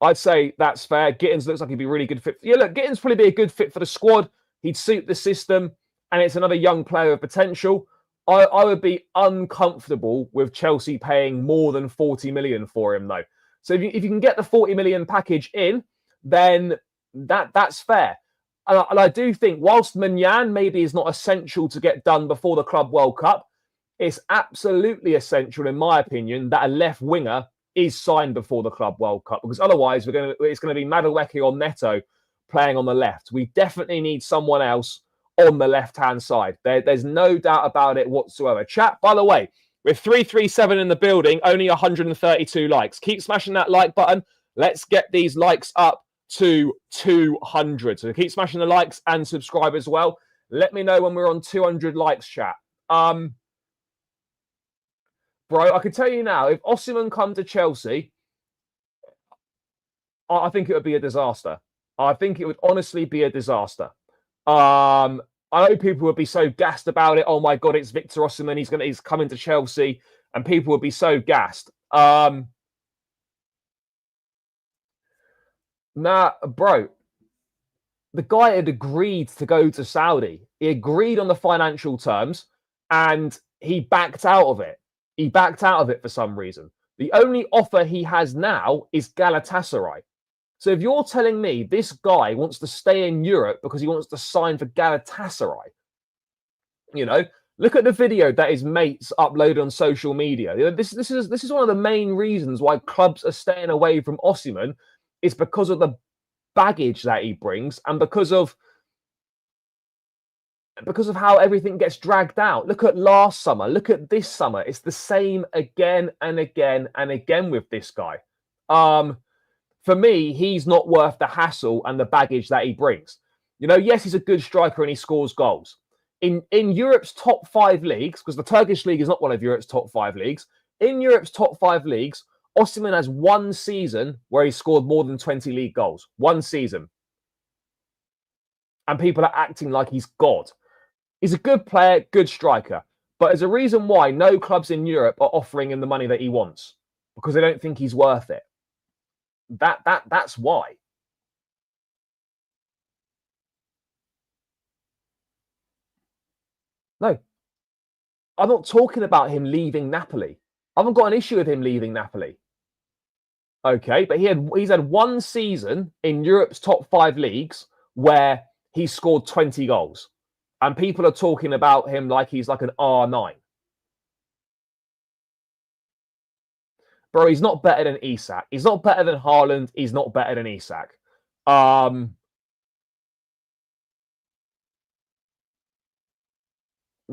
I'd say that's fair. Gittens looks like he'd be a really good fit. Yeah, look, Gittens probably be a good fit for the squad. He'd suit the system, and it's another young player of potential. I would be uncomfortable with Chelsea paying more than 40 million for him, though. So if you can get the 40 million package in, then that's fair. And I do think, whilst Maignan maybe is not essential to get done before the Club World Cup, it's absolutely essential, in my opinion, that a left winger is signed before the Club World Cup, because otherwise it's going to be Madueke or Neto playing on the left. We definitely need someone else on the left-hand side. There's no doubt about it whatsoever. Chat, by the way, with 337 in the building, only 132 likes. Keep smashing that like button. Let's get these likes up to 200. So keep smashing the likes and subscribe as well. Let me know when we're on 200 likes, chat. Bro, I can tell you now, if Osimhen come to Chelsea, I think it would be a disaster. I think it would honestly be a disaster. I know people would be so gassed about it. Oh my God, it's Victor Osimhen. He's coming to Chelsea, and people would be so gassed. Nah, bro. The guy had agreed to go to Saudi. He agreed on the financial terms, and he backed out of it. He backed out of it for some reason. The only offer he has now is Galatasaray. So if you're telling me this guy wants to stay in Europe because he wants to sign for Galatasaray, you know, look at the video that his mates uploaded on social media. You know, this is one of the main reasons why clubs are staying away from Osimhen, is because of the baggage that he brings and because of how everything gets dragged out. Look at last summer. Look at this summer. It's the same again and again and again with this guy. for me, he's not worth the hassle and the baggage that he brings. You know, yes, he's a good striker and he scores goals. In Europe's top 5 leagues, because the Turkish league is not one of Europe's top 5 leagues, in Europe's top 5 leagues, Osimhen has one season where he scored more than 20 league goals. One season. And people are acting like he's God. He's a good player, good striker. But there's a reason why no clubs in Europe are offering him the money that he wants. Because they don't think he's worth it. That's why. No. I'm not talking about him leaving Napoli. I haven't got an issue with him leaving Napoli. Okay, but he's had one season in Europe's top 5 leagues where he scored 20 goals. And people are talking about him like he's like an R9. Bro, he's not better than Isak. He's not better than Haaland. He's not better than Isak. You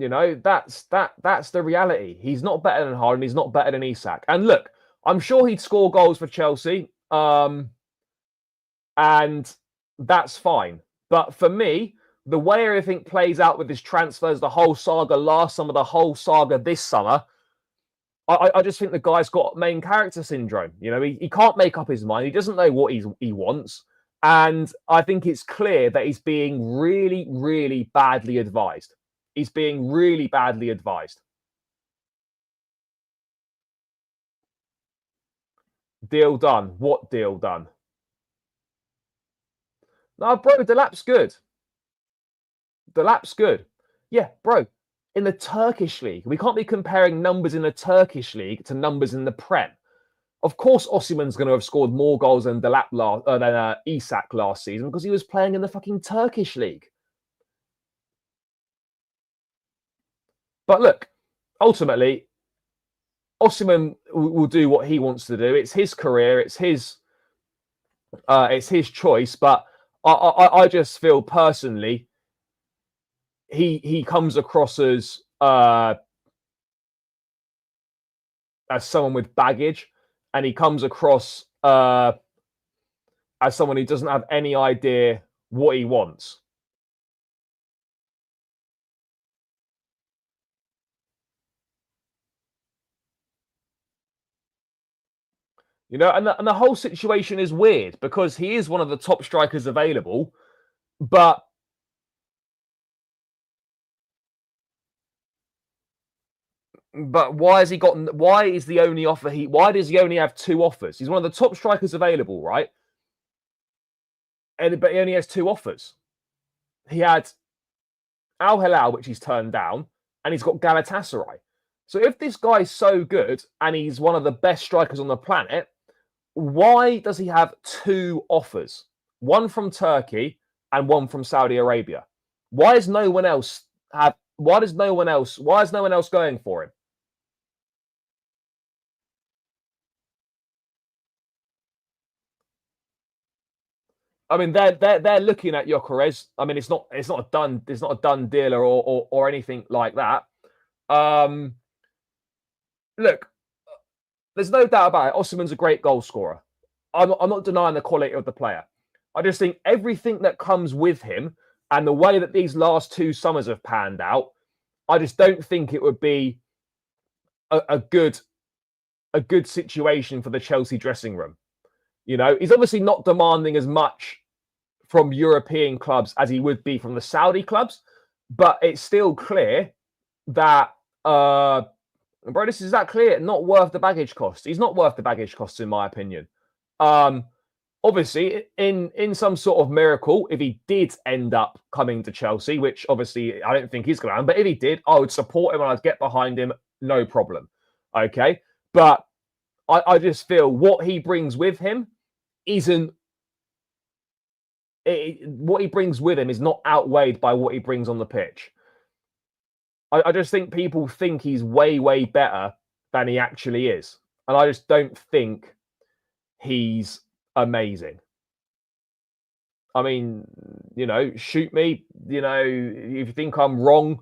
know, that's the reality. He's not better than Haaland. He's not better than Isak. And look, I'm sure he'd score goals for Chelsea. And that's fine. But for me, the way everything plays out with his transfers, the whole saga last summer, the whole saga this summer, I just think the guy's got main character syndrome. You know, he can't make up his mind. He doesn't know what he wants. And I think it's clear that he's being really, really badly advised. He's being really badly advised. Deal done. What deal done? No, bro, Delap's good. Delap's good. Yeah, bro. In the Turkish league, we can't be comparing numbers in the Turkish league to numbers in the Prem. Of course, Osimhen's going to have scored more goals than Isak last season because he was playing in the fucking Turkish league. But look, ultimately, Osimhen will do what he wants to do. It's his career. It's his choice. But I just feel personally, he comes across as someone with baggage, and he comes across as someone who doesn't have any idea what he wants. You know, and the whole situation is weird because he is one of the top strikers available, but why has he got? Why is the only offer why does he only have 2 offers? He's one of the top strikers available, right? But he only has 2 offers. He had Al Hilal, which he's turned down, and he's got Galatasaray. So if this guy's so good and he's one of the best strikers on the planet, why does he have 2 offers? One from Turkey and one from Saudi Arabia. Why is no one else going for him? I mean, they're looking at Gyökeres. I mean, it's not a done deal or anything like that. Look, there's no doubt about it. Osimhen's a great goal scorer. I'm not denying the quality of the player. I just think everything that comes with him and the way that these last 2 summers have panned out, I just don't think it would be a good situation for the Chelsea dressing room. You know, he's obviously not demanding as much from European clubs as he would be from the Saudi clubs, but it's still clear that, bro, this is that clear, not worth the baggage cost. He's not worth the baggage costs, in my opinion. Obviously, in some sort of miracle, if he did end up coming to Chelsea, which obviously I don't think he's going to, but if he did, I would support him and I'd get behind him, no problem. Okay, but I just feel what he brings with him isn't. What he brings with him is not outweighed by what he brings on the pitch. I just think people think he's way, way better than he actually is. And I just don't think he's amazing. I mean, you know, shoot me. You know, if you think I'm wrong,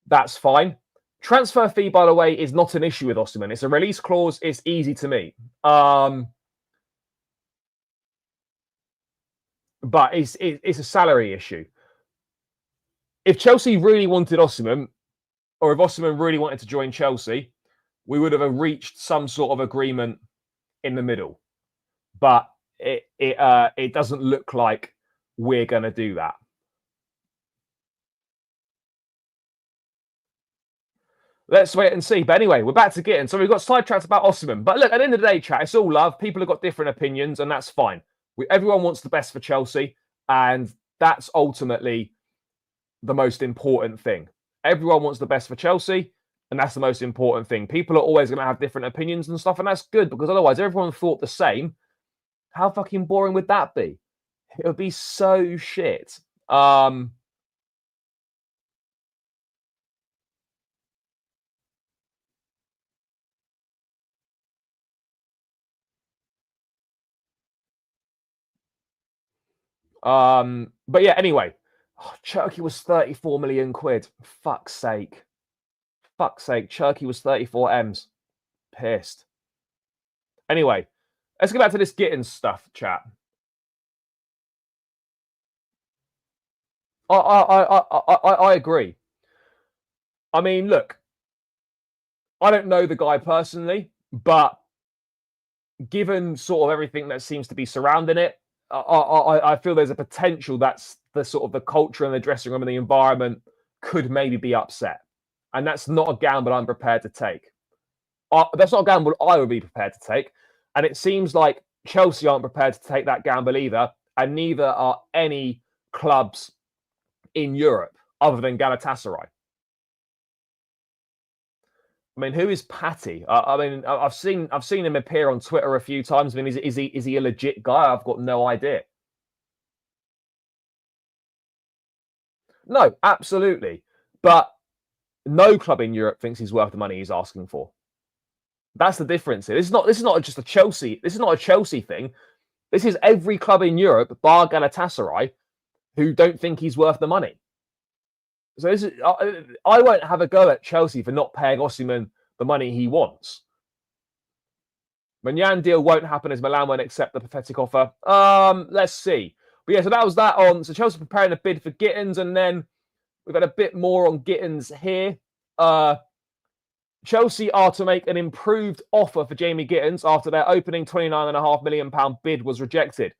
that's fine. Transfer fee, by the way, is not an issue with Osimhen. It's a release clause. It's easy to meet. but it's a salary issue. If Chelsea really wanted Osimhen, or if Osimhen really wanted to join Chelsea, we would have reached some sort of agreement in the middle. But it doesn't look like we're going to do that. Let's wait and see. But anyway, we're back to Gittens. So we've got sidetracked about Osimhen. But look, at the end of the day, chat, it's all love. People have got different opinions, and that's fine. Everyone wants the best for Chelsea, and that's ultimately the most important thing. Everyone wants the best for Chelsea, and that's the most important thing. People are always going to have different opinions and stuff, and that's good, because otherwise everyone thought the same. How fucking boring would that be? It would be so shit. But yeah, anyway, Cherky was 34 million quid. Fuck's sake. Fuck's sake. Cherky was 34 M's. Pissed. Anyway, let's get back to this Gittens stuff, chat. I agree. I mean, look, I don't know the guy personally, but given sort of everything that seems to be surrounding it, I feel there's a potential that's the sort of the culture in the dressing room and the environment could maybe be upset. And that's not a gamble I'm prepared to take. That's not a gamble I would be prepared to take. And it seems like Chelsea aren't prepared to take that gamble either. And neither are any clubs in Europe other than Galatasaray. I mean, who is Patty? I mean, I've seen him appear on Twitter a few times. I mean, is he a legit guy? I've got no idea. No, absolutely. But no club in Europe thinks he's worth the money he's asking for. That's the difference here. This is not just a Chelsea. This is not a Chelsea thing. This is every club in Europe, bar Galatasaray, who don't think he's worth the money. So this is, I won't have a go at Chelsea for not paying Osimhen the money he wants. Maignan deal won't happen as Milan won't accept the pathetic offer. Let's see. But yeah, so that was that on. So Chelsea preparing a bid for Gittens, and then we've got a bit more on Gittens here. Chelsea are to make an improved offer for Jamie Gittens after their opening £29.5 million bid was rejected.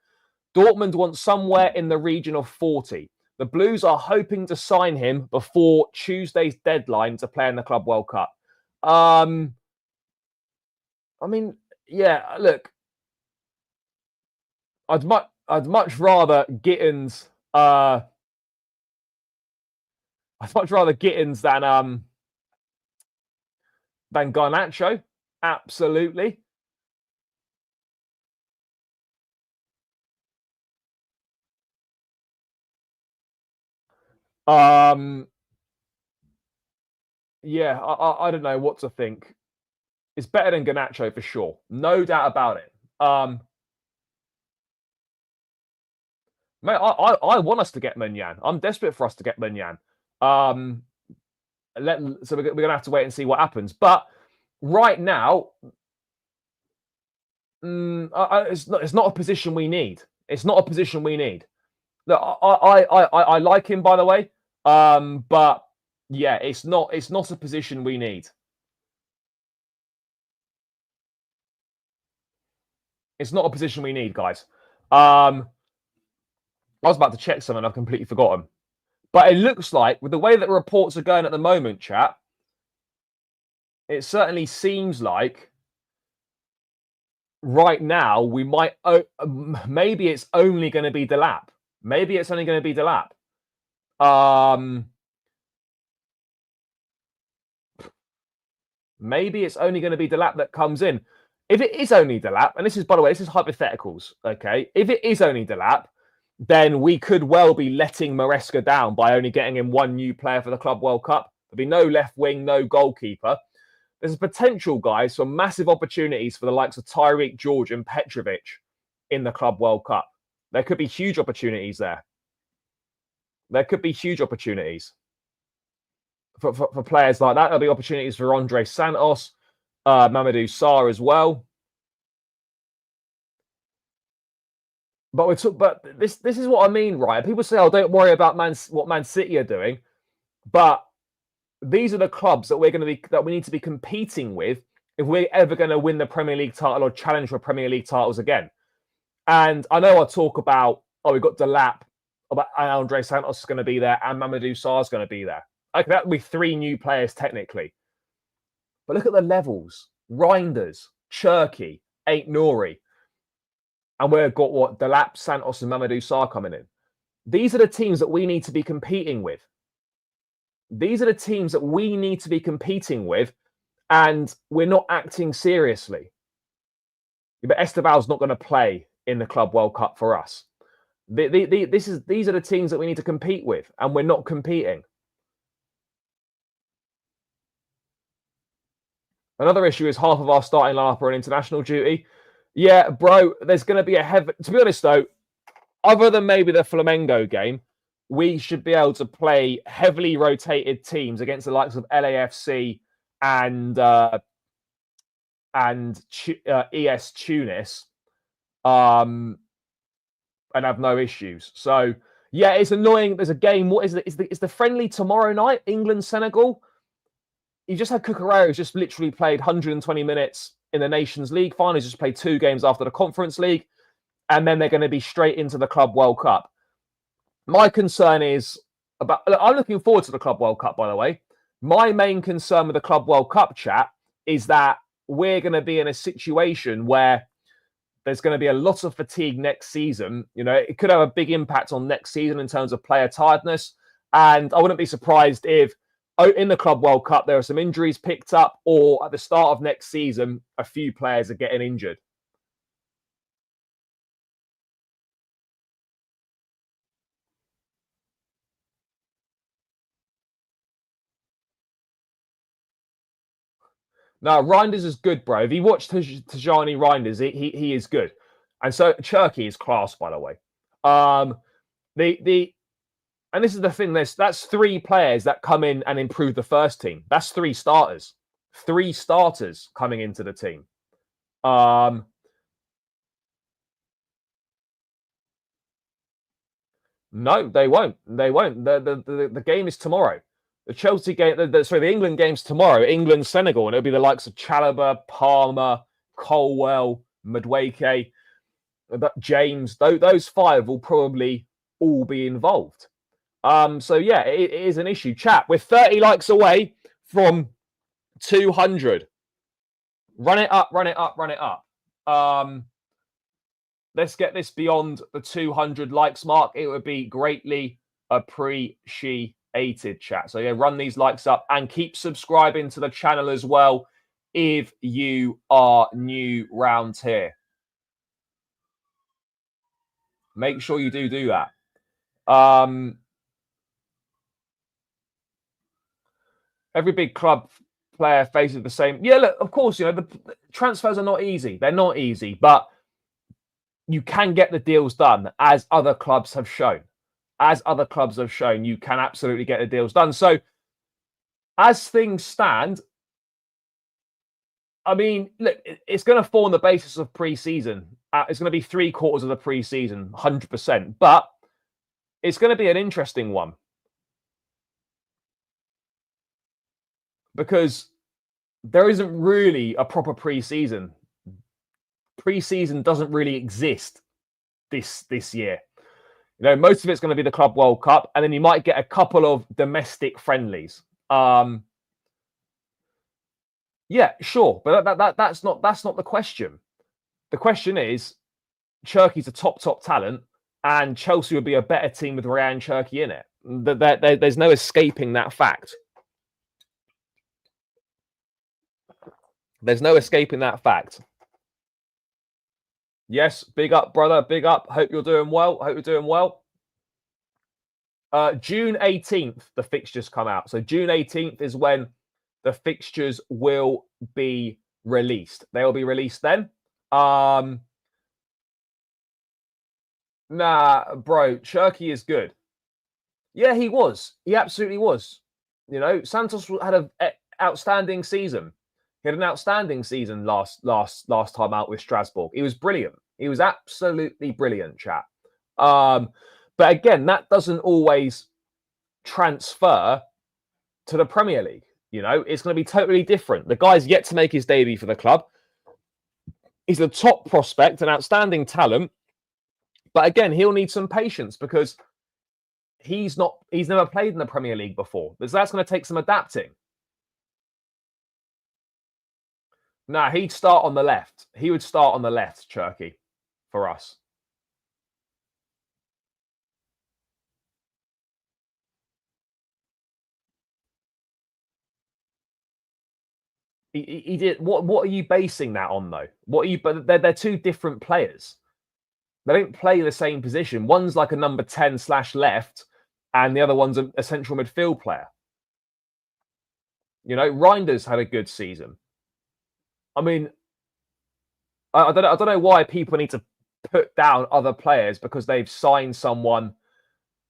Dortmund wants somewhere in the region of 40. The Blues are hoping to sign him before Tuesday's deadline to play in the Club World Cup. I mean, yeah, look, I'd much rather Gittens. I'd much rather Gittens than Garnacho. Absolutely. Yeah, I don't know what to think. It's better than Garnacho for sure. No doubt about it. Mate, I want us to get Maignan. I'm desperate for us to get Maignan. So we're going to have to wait and see what happens. But right now, it's not a position we need. It's not a position we need. Look, I like him, by the way. But yeah, it's not a position we need. It's not a position we need, guys. I was about to check something. I've completely forgotten. But it looks like, with the way that reports are going at the moment, chat, it certainly seems like right now we might... maybe it's only going to be Delap. Maybe it's only going to be Delap. Maybe it's only going to be Delap that comes in. If it is only Delap, and this is, by the way, this is hypotheticals, okay? If it is only Delap, then we could well be letting Maresca down by only getting in one new player for the Club World Cup. There'll be no left wing, no goalkeeper. There's a potential, guys, for massive opportunities for the likes of Tyreek George and Petrovic in the Club World Cup. There could be huge opportunities there. There could be huge opportunities for players like that. There'll be opportunities for Andre Santos, Mamadou Sarr as well. But this is what I mean, right? People say, "Oh, don't worry about what Man City are doing," but these are the clubs that we need to be competing with if we're ever going to win the Premier League title or challenge for Premier League titles again. And I know I talk about, we've got Delap, about Andre Santos is going to be there, and Mamadou Sarr is going to be there. Okay, that would be 3 new players technically. But look at the levels. Reinders, Cherki, Ait Nouri. And we've got Delap, Santos, and Mamadou Sarr coming in. These are the teams that we need to be competing with. These are the teams that we need to be competing with, and we're not acting seriously. But Estebal's not going to play in the Club World Cup for us. These are the teams that we need to compete with, and we're not competing. Another issue is half of our starting lineup are on international duty. Yeah, bro, there's going to be a heavy... To be honest, though, other than maybe the Flamengo game, we should be able to play heavily rotated teams against the likes of LAFC and ES Tunis, and have no issues. So, yeah, it's annoying. There's a game. What is it? Is the friendly tomorrow night? England-Senegal? You just had Cucurella, who's just literally played 120 minutes in the Nations League final. He's just played 2 games after the Conference League. And then they're going to be straight into the Club World Cup. My concern is about... I'm looking forward to the Club World Cup, by the way. My main concern with the Club World Cup, chat, is that we're going to be in a situation where there's going to be a lot of fatigue next season. You know, it could have a big impact on next season in terms of player tiredness. And I wouldn't be surprised if in the Club World Cup there are some injuries picked up, or at the start of next season, a few players are getting injured. No, Reinders is good, bro. If you watch Tajani Reinders, he is good. And so Cherki is class, by the way. And this is the thing, that's 3 players that come in and improve the first team. That's 3 starters. 3 starters coming into the team. No, they won't. They won't. The game is tomorrow. The Chelsea game, the England game's tomorrow. England, Senegal, and it'll be the likes of Chalobah, Palmer, Colwell, Madueke, James. Those 5 will probably all be involved. So yeah, it is an issue. Chat, we're 30 likes away from 200. Run it up, run it up, run it up. Let's get this beyond the 200 likes mark. It would be greatly appreciated, chat. So yeah, run these likes up and keep subscribing to the channel as well if you are new round here. Make sure you do that. Every big club player faces the same. Yeah, look, of course, you know, the transfers are not easy. They're not easy, but you can get the deals done, as other clubs have shown. As other clubs have shown, you can absolutely get the deals done. So, as things stand, I mean, look, it's going to form the basis of pre-season. It's going to be 3/4 of the pre-season, 100%. But it's going to be an interesting one. Because there isn't really a proper pre-season. Pre-season doesn't really exist this year. You know, most of it's going to be the Club World Cup, and then you might get a couple of domestic friendlies. Yeah, sure, but that's not the question. The question is, Cherki's a top talent, and Chelsea would be a better team with Ryan Cherki in it. There's no escaping that fact. There's no escaping that fact. Yes, big up, brother. Big up. Hope you're doing well. Hope you're doing well. June 18th, the fixtures come out. So June 18th is when the fixtures will be released. They will be released then. Nah, bro, Cherki is good. Yeah, he was. He absolutely was. You know, Santos had an outstanding season. He had an outstanding season last time out with Strasbourg. He was brilliant. He was absolutely brilliant, chat. But again, that doesn't always transfer to the Premier League. You know, it's going to be totally different. The guy's yet to make his debut for the club. He's a top prospect, an outstanding talent. But again, he'll need some patience because he's never played in the Premier League before. So that's going to take some adapting. Nah, he'd start on the left. He would start on the left, Cherky, for us. He did. What are you basing that on, though? What are you? But they're two different players. They don't play the same position. One's like a number 10/left, and the other one's a central midfield player. You know, Reinders had a good season. I mean, I don't know why people need to put down other players because they've signed someone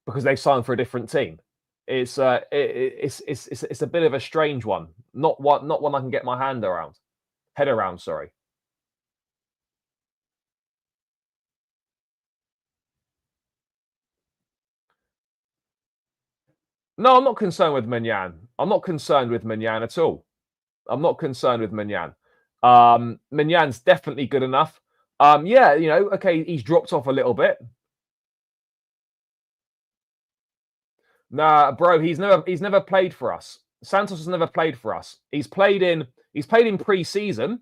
because they've signed for a different team. It's a bit of a strange one. Not one I can get my head around. Sorry. No, I'm not concerned with Maignan. I'm not concerned with Maignan at all. I'm not concerned with Maignan. Maignan definitely good enough. Yeah, you know, okay, he's dropped off a little bit. Nah, bro, he's never played for us. Santos has never played for us. He's played in pre-season,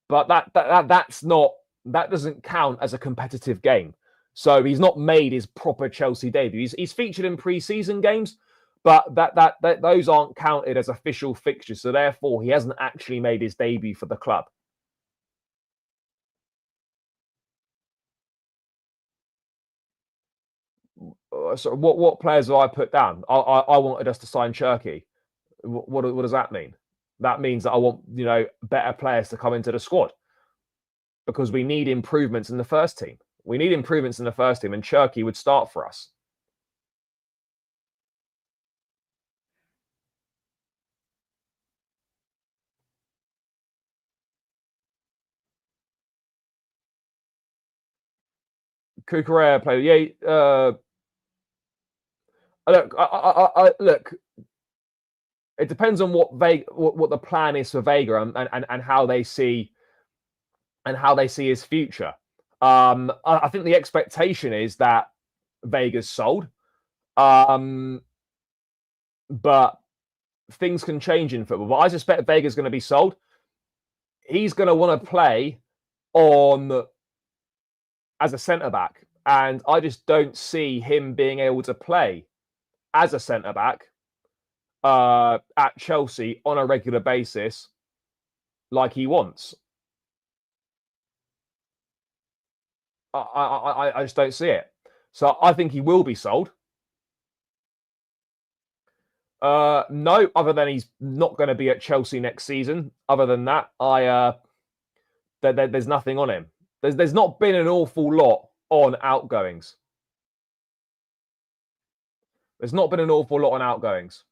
but that doesn't count as a competitive game. So he's not made his proper Chelsea debut. He's featured in pre-season games, but that those aren't counted as official fixtures. So therefore, he hasn't actually made his debut for the club. So what players have I put down? I wanted us to sign Cherky. What does that mean? That means that I want, you know, better players to come into the squad because we need improvements in the first team. We need improvements in the first team, and Cherky would start for us. Cucurella played. Yeah. Look. It depends on what the plan is for Vega and how they see his future. I think the expectation is that Vega's sold, but things can change in football. But I suspect Vega's going to be sold. He's going to want to play as a centre back, and I just don't see him being able to play as a centre back at Chelsea on a regular basis like he wants. I just don't see it. So I think he will be sold. No, other than he's not going to be at Chelsea next season. Other than that, there's nothing on him. There's not been an awful lot on outgoings. There's not been an awful lot on outgoings.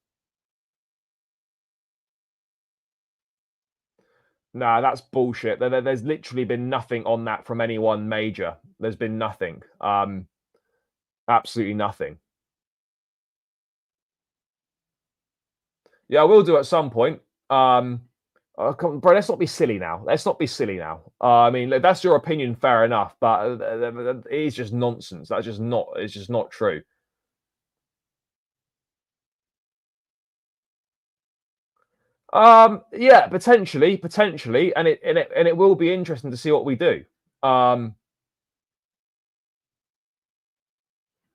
Nah, that's bullshit. There's literally been nothing on that from anyone major. There's been nothing. Absolutely nothing. Yeah, I will do at some point. Bro, let's not be silly now. I mean, that's your opinion, fair enough, but it is just nonsense. It's just not true. Yeah, potentially, and it will be interesting to see what we do.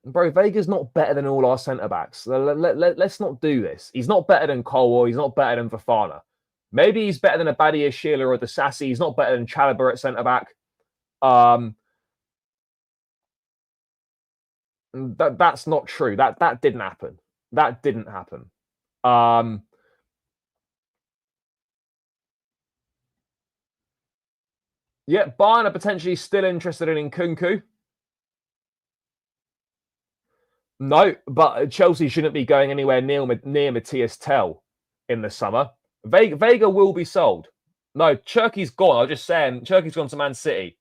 Bro, Vega's not better than all our centre backs. Let's not do this. He's not better than Cole. He's not better than Fofana. Maybe he's better than a Badia, Sheila, or the Sassy. He's not better than Chalobah at centre back. That's not true. That didn't happen. That didn't happen. Yeah, Bayern are potentially still interested in Nkunku. No, but Chelsea shouldn't be going anywhere near Matthias Tell in the summer. Vega will be sold. No, Cherky's gone. I'm just saying, Cherky's gone to Man City.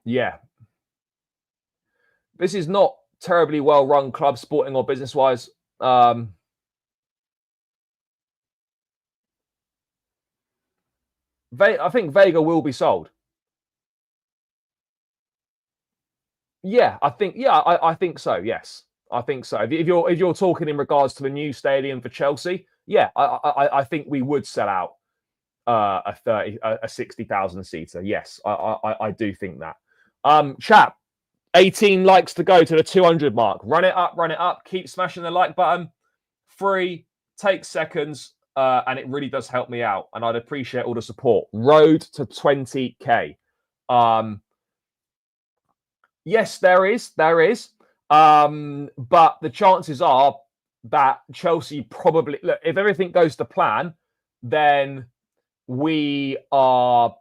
Yeah, this is not terribly well run club, sporting or business wise. I think Vega will be sold. Yeah, I think. Yeah, I think so. Yes, I think so. If you're talking in regards to the new stadium for Chelsea, yeah, I think we would sell out a 60,000 seater. Yes, I do think that. Chap, 18 likes to go to the 200 mark. Run it up. Keep smashing the like button. Free, takes seconds, and it really does help me out. And I'd appreciate all the support. Road to 20k. Yes, there is. But the chances are that Chelsea probably look, if everything goes to plan, then we are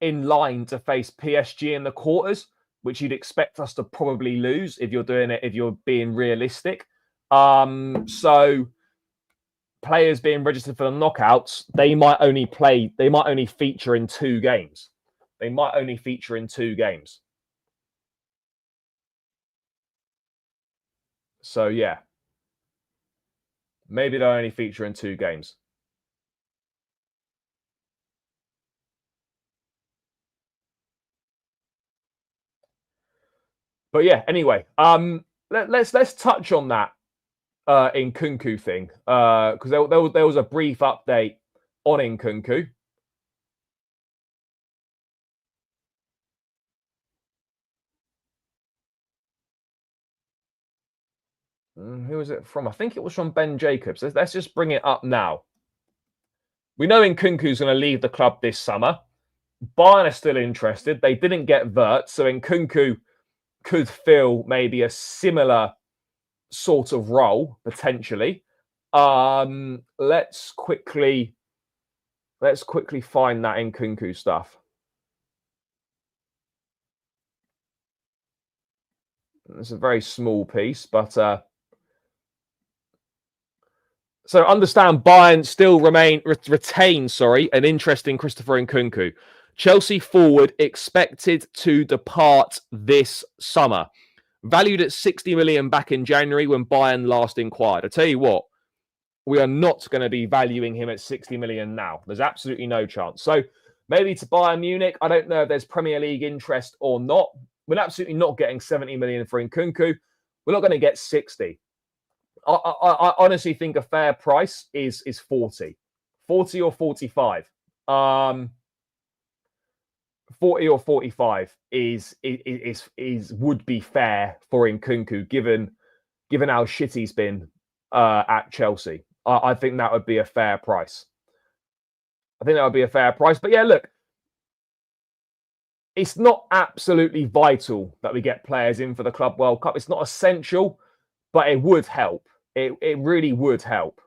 in line to face PSG in the quarters, which you'd expect us to probably lose if you're being realistic. So players being registered for the knockouts, they might only feature in 2 games. So yeah, maybe they'll only feature in 2 games. But yeah, anyway, let's touch on that Nkunku thing because there was a brief update on Nkunku. Who was it from? I think it was from Ben Jacobs. Let's just bring it up now. We know Nkunku's going to leave the club this summer. Bayern are still interested. They didn't get Vert, so Nkunku could fill maybe a similar sort of role potentially. Let's quickly find that Nkunku stuff. It's a very small piece, but so understand Bayern still retain an interest in Christopher Nkunku. Chelsea forward expected to depart this summer. Valued at 60 million back in January when Bayern last inquired. I tell you what, we are not going to be valuing him at 60 million now. There's absolutely no chance. So maybe to Bayern Munich, I don't know if there's Premier League interest or not. We're absolutely not getting 70 million for Nkunku. We're not going to get 60. I honestly think a fair price is 40 or 45. 40 or 45 is would be fair for Nkunku given how shit he's been at Chelsea. I think that would be a fair price. But yeah, look, it's not absolutely vital that we get players in for the Club World Cup. It's not essential, but it would help. It really would help.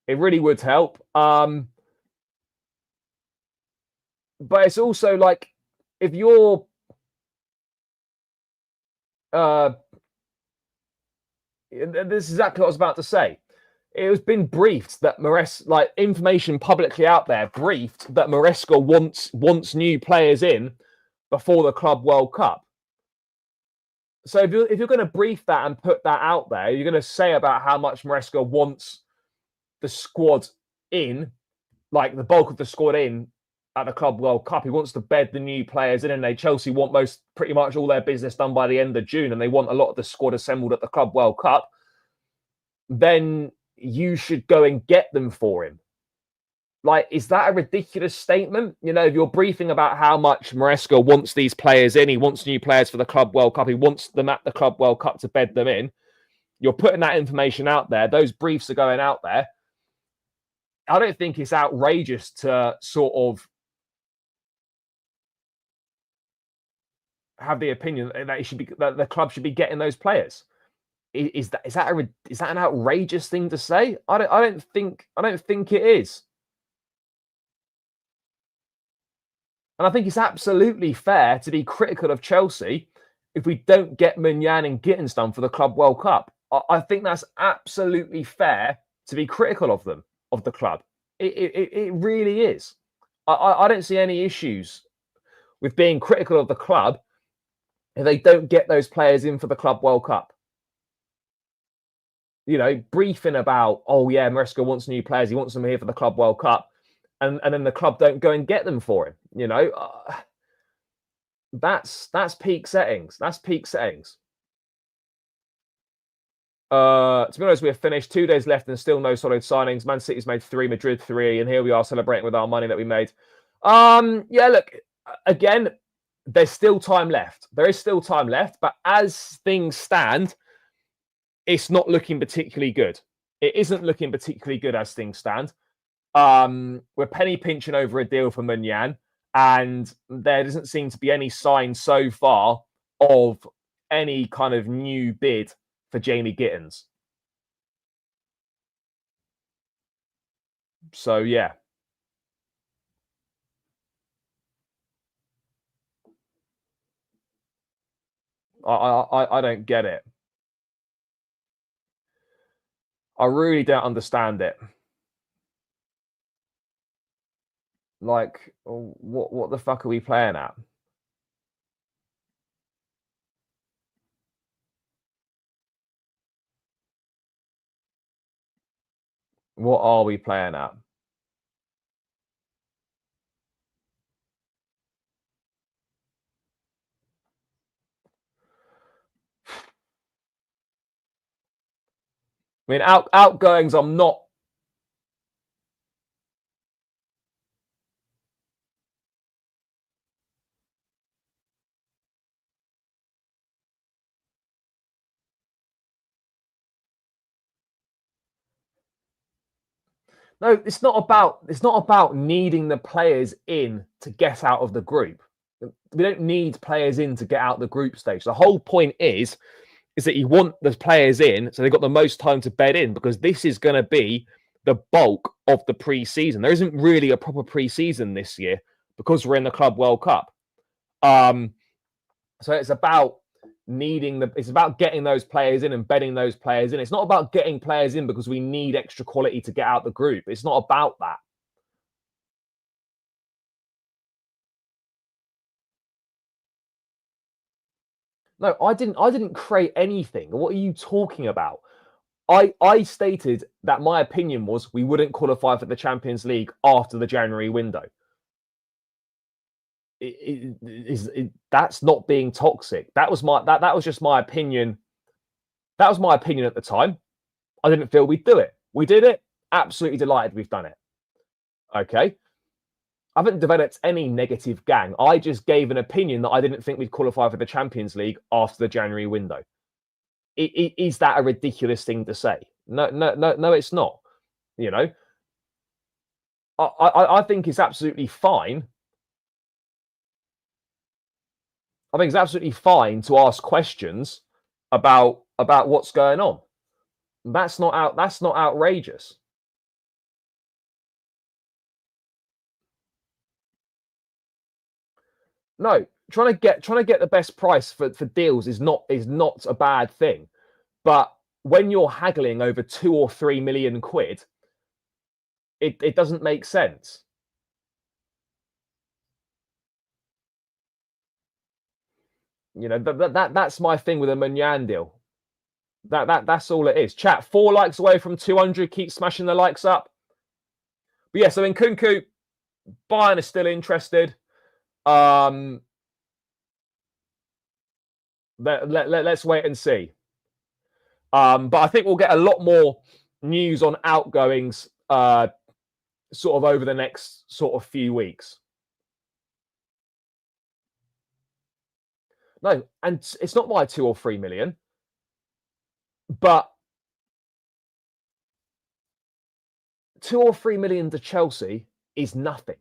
It really would help. But it's also like if you're this is exactly what I was about to say. It has been briefed that information publicly out there, briefed that Maresca wants new players in before the Club World Cup. So if you're going to brief that and put that out there, you're going to say about how much Maresca wants the squad in, like the bulk of the squad in at the Club World Cup. He wants to bed the new players in, and Chelsea want pretty much all their business done by the end of June, and they want a lot of the squad assembled at the Club World Cup. Then you should go and get them for him. Like, is that a ridiculous statement? You know, if you're briefing about how much Maresca wants these players in, he wants new players for the Club World Cup, he wants them at the Club World Cup to bed them in. You're putting that information out there. Those briefs are going out there. I don't think it's outrageous to sort of have the opinion that the club should be getting those players. Is that an outrageous thing to say? I don't think it is. And I think it's absolutely fair to be critical of Chelsea if we don't get Maignan and Gittens done for the Club World Cup. I think that's absolutely fair to be critical of them, of the club. It really is. I don't see any issues with being critical of the club if they don't get those players in for the Club World Cup. You know, briefing about, oh yeah, Maresca wants new players, he wants them here for the Club World Cup, and then the club don't go and get them for him. You know, that's peak settings. That's peak settings. To be honest, we have finished 2 days left and still no solid signings. Man City's made 3, Madrid 3, and here we are celebrating with our money that we made. Yeah, look, again, there's still time left. There is still time left, but as things stand, it's not looking particularly good. It isn't looking particularly good as things stand. We're penny pinching over a deal for Maignan, and there doesn't seem to be any sign so far of any kind of new bid for Jamie Gittens. So yeah. I don't get it. I really don't understand it. Like, what the fuck are we playing at? What are we playing at? I mean, outgoings, I'm not. No, it's not about needing the players in to get out of the group. We don't need players in to get out the group stage. The whole point is that you want the players in so they've got the most time to bed in, because this is going to be the bulk of the pre-season. There isn't really a proper pre-season this year because we're in the Club World Cup. So it's about it's about getting those players in and bedding those players in. It's not about getting players in because we need extra quality to get out the group. It's not about that. No, I didn't create anything. What are you talking about? I stated that my opinion was we wouldn't qualify for the Champions League after the January window. That's not being toxic. That was just my opinion. That was my opinion at the time. I didn't feel we'd do it. We did it. Absolutely delighted we've done it. Okay. I haven't developed any negative gang. I just gave an opinion that I didn't think we'd qualify for the Champions League after the January window. Is that a ridiculous thing to say? No, it's not. You know, I think it's absolutely fine. I think it's absolutely fine to ask questions about what's going on. That's not outrageous. No, trying to get the best price for deals is not a bad thing. But when you're haggling over 2 or 3 million quid, it doesn't make sense. You know, that's my thing with a Maignan deal. That's all it is. Chat, 4 likes away from 200. Keep smashing the likes up. But yeah, so Nkunku, Bayern is still interested. Let's wait and see. But I think we'll get a lot more news on outgoings sort of over the next sort of few weeks. No, and it's not by 2 or 3 million, but 2 or 3 million to Chelsea is nothing.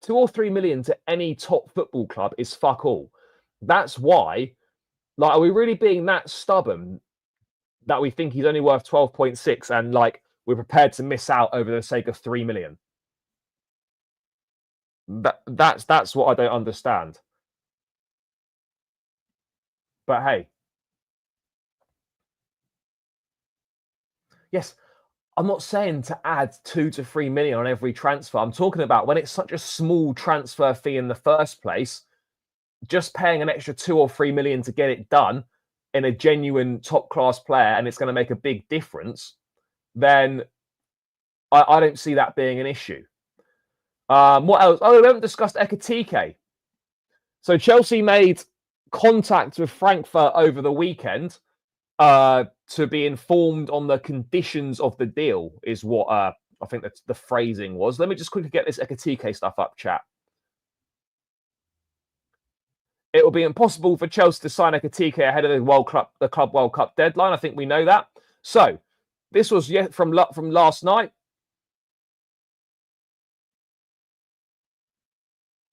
2 or 3 million to any top football club is fuck all. That's why, like, are we really being that stubborn that we think he's only worth 12.6 and like we're prepared to miss out over the sake of 3 million? That's what I don't understand. But hey, yes, I'm not saying to add 2 to 3 million on every transfer. I'm talking about when it's such a small transfer fee in the first place, just paying an extra 2 or 3 million to get it done in a genuine top class player, and it's going to make a big difference, then I don't see that being an issue. What else? Oh, we haven't discussed Ekitike. So Chelsea made contact with Frankfurt over the weekend to be informed on the conditions of the deal, is what I think that's the phrasing was. Let me just quickly get this Ekitike stuff up, chat. It will be impossible for Chelsea to sign Ekitike ahead of the Club World Cup deadline. I think we know that. So this was from last night.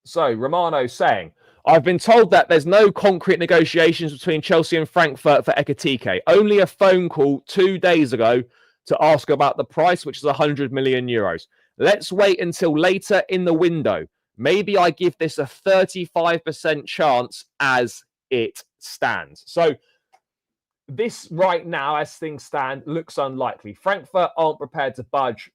So Romano saying, I've been told that there's no concrete negotiations between Chelsea and Frankfurt for Ekitike. Only a phone call 2 days ago to ask about the price, which is 100 million euros. Let's wait until later in the window. Maybe I give this a 35% chance as it stands. So this right now, as things stand, looks unlikely. Frankfurt aren't prepared to budge.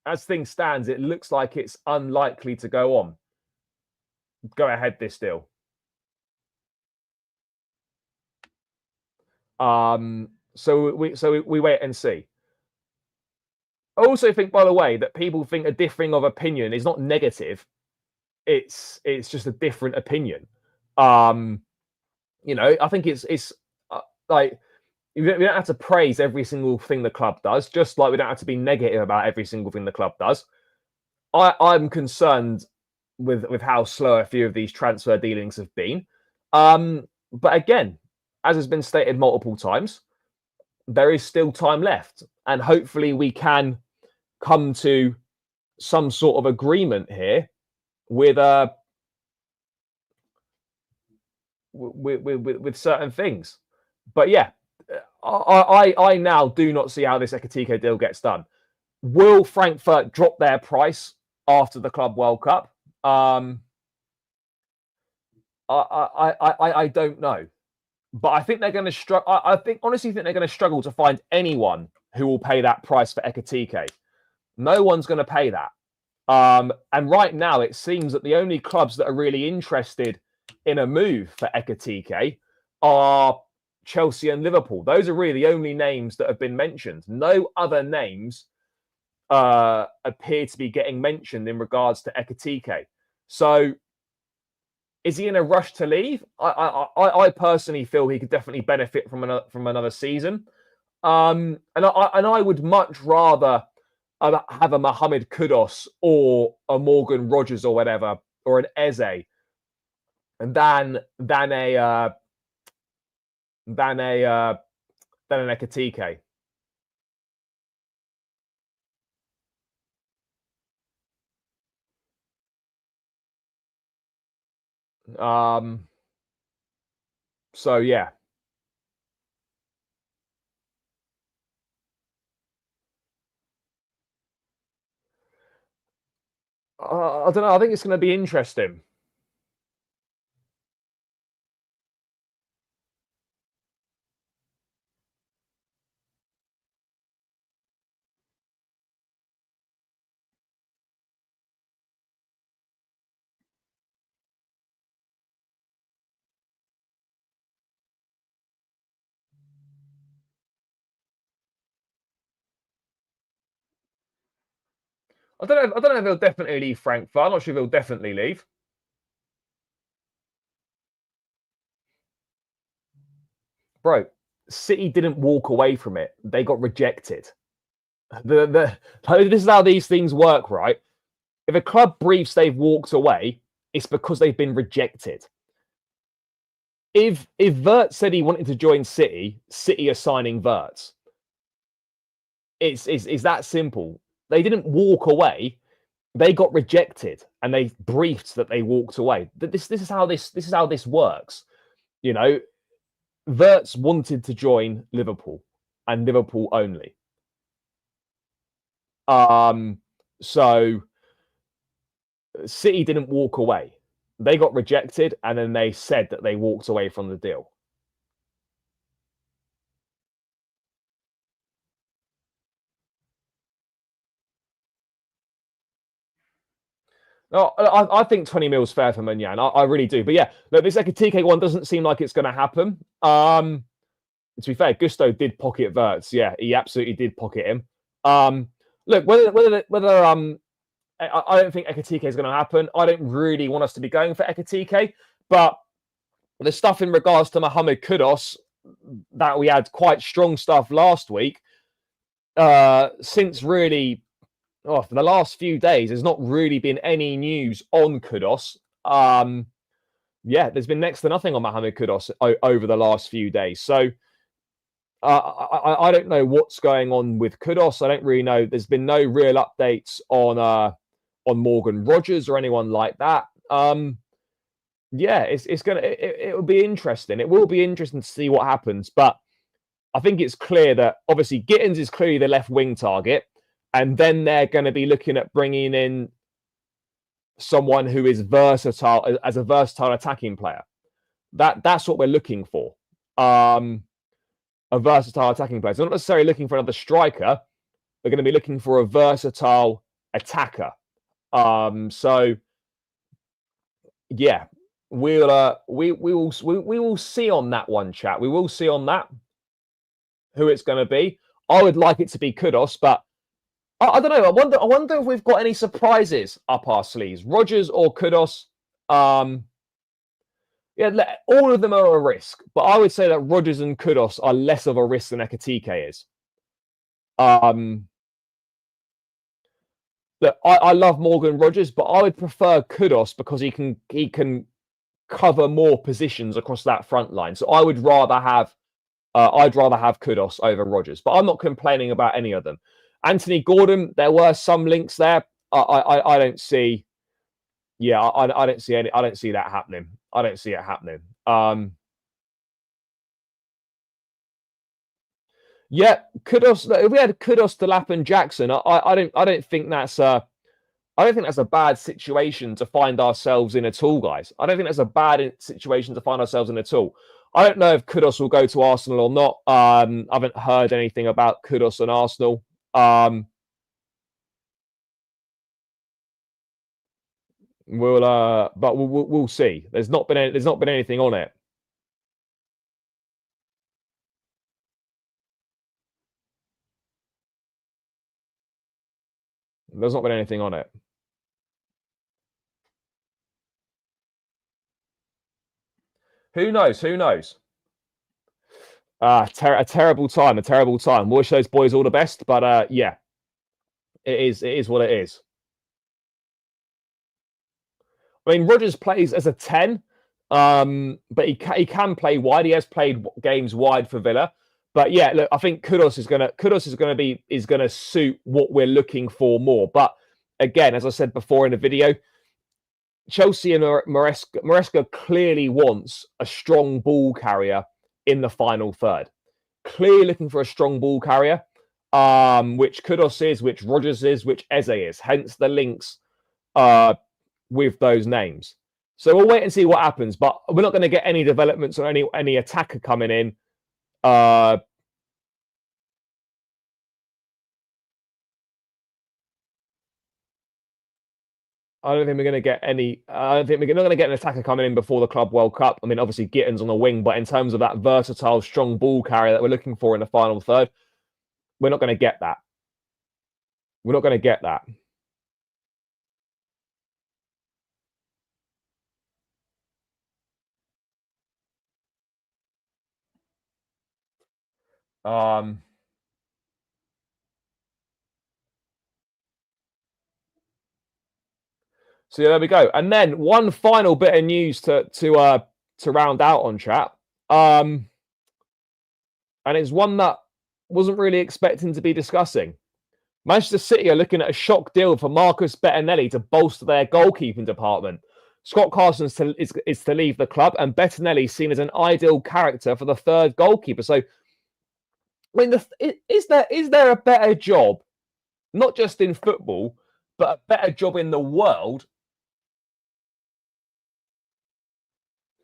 As things stands, it looks like it's unlikely to go on. Go ahead, this deal. So we wait and see. I also think, by the way, that people think a differing of opinion is not negative. It's just a different opinion. You know, I think it's like we don't have to praise every single thing the club does, just like we don't have to be negative about every single thing the club does. I'm concerned with how slow a few of these transfer dealings have been. But again, as has been stated multiple times, there is still time left, and hopefully we can come to some sort of agreement here with certain things. But yeah, I now do not see how this Ekitike deal gets done. Will Frankfurt drop their price after the Club World Cup? I don't know, but I think they're going to struggle. I honestly think they're going to struggle to find anyone who will pay that price for Ekitike. No one's going to pay that. And right now, it seems that the only clubs that are really interested in a move for Ekitike are Chelsea and Liverpool. Those are really the only names that have been mentioned. No other names appear to be getting mentioned in regards to Ekitike. So is he in a rush to leave? I personally feel he could definitely benefit from another season. And I would much rather have a Mohamed Kudus or a Morgan Rogers or whatever, or an Eze, than an Ekitike. So yeah. I don't know. I think it's going to be interesting. I don't know if he'll definitely leave Frankfurt. I'm not sure if he'll definitely leave. Bro, City didn't walk away from it. They got rejected. This is how these things work, right? If a club briefs they've walked away, it's because they've been rejected. If Vert said he wanted to join City, City are signing Vert. It's that simple. They didn't walk away. They got rejected, and they briefed that they walked away. This is how this works. You know, Verts wanted to join Liverpool, and Liverpool only. So City didn't walk away. They got rejected, and then they said that they walked away from the deal. No, I think 20 mil is fair for Maignan. I really do. But yeah, look, this Ekitike one doesn't seem like it's going to happen. To be fair, Gusto did pocket Verts. Yeah, he absolutely did pocket him. Look, whether I don't think Ekitike is going to happen. I don't really want us to be going for Ekitike, but the stuff in regards to Mohamed Kudus, that we had quite strong stuff last week, since really, for the last few days, there's not really been any news on Kudus. Yeah, there's been next to nothing on Mohamed Kudus over the last few days. So I don't know what's going on with Kudus. I don't really know. There's been no real updates on Morgan Rogers or anyone like that. Yeah, it will be interesting. It will be interesting to see what happens. But I think it's clear that obviously Gittens is clearly the left wing target, and then they're going to be looking at bringing in someone who is versatile as a versatile attacking player. That's what we're looking for. A versatile attacking player. So not necessarily looking for another striker. We're going to be looking for a versatile attacker. So yeah, we will see on that one, chat. We will see on that who it's going to be. I would like it to be Kudus, but I don't know. I wonder if we've got any surprises up our sleeves. Rogers or Kudus. Yeah, all of them are a risk, but I would say that Rogers and Kudus are less of a risk than Ekitike is. Look, I love Morgan Rogers, but I would prefer Kudus because he can cover more positions across that front line. So I would rather have Kudus over Rogers, but I'm not complaining about any of them. Anthony Gordon, there were some links there. I don't see. Yeah, I don't see any. I don't see that happening. I don't see it happening. Yeah, Kudus. If we had Kudus, Delap, and Jackson, I don't think that's a bad situation to find ourselves in at all, guys. I don't think that's a bad situation to find ourselves in at all. I don't know if Kudus will go to Arsenal or not. I haven't heard anything about Kudus and Arsenal. We'll see. There's not been anything on it. There's not been anything on it. Who knows? Who knows? A terrible time. A terrible time. Wish those boys all the best, but yeah, it is what it is. I mean, Rogers plays as a 10, but he can play wide. He has played games wide for Villa. But yeah, look, I think Kudus is gonna suit what we're looking for more. But again, as I said before in the video, Chelsea and Maresca clearly wants a strong ball carrier in the final third. Clearly looking for a strong ball carrier, which Kudus is, which Rogers is, which Eze is. Hence the links with those names. So we'll wait and see what happens. But we're not going to get any developments or any attacker coming in. I don't think we're going to get any. I don't think we're not going to get an attacker coming in before the Club World Cup. I mean, obviously Gittens on the wing, but in terms of that versatile, strong ball carrier that we're looking for in the final third, we're not going to get that. We're not going to get that. So yeah, there we go. And then one final bit of news to round out on, chat. And it's one that wasn't really expecting to be discussing. Manchester City are looking at a shock deal for Marcus Bettonelli to bolster their goalkeeping department. Scott Carson is to leave the club, and Bettonelli seen as an ideal character for the third goalkeeper. So, I mean, is there a better job not just in football, but a better job in the world.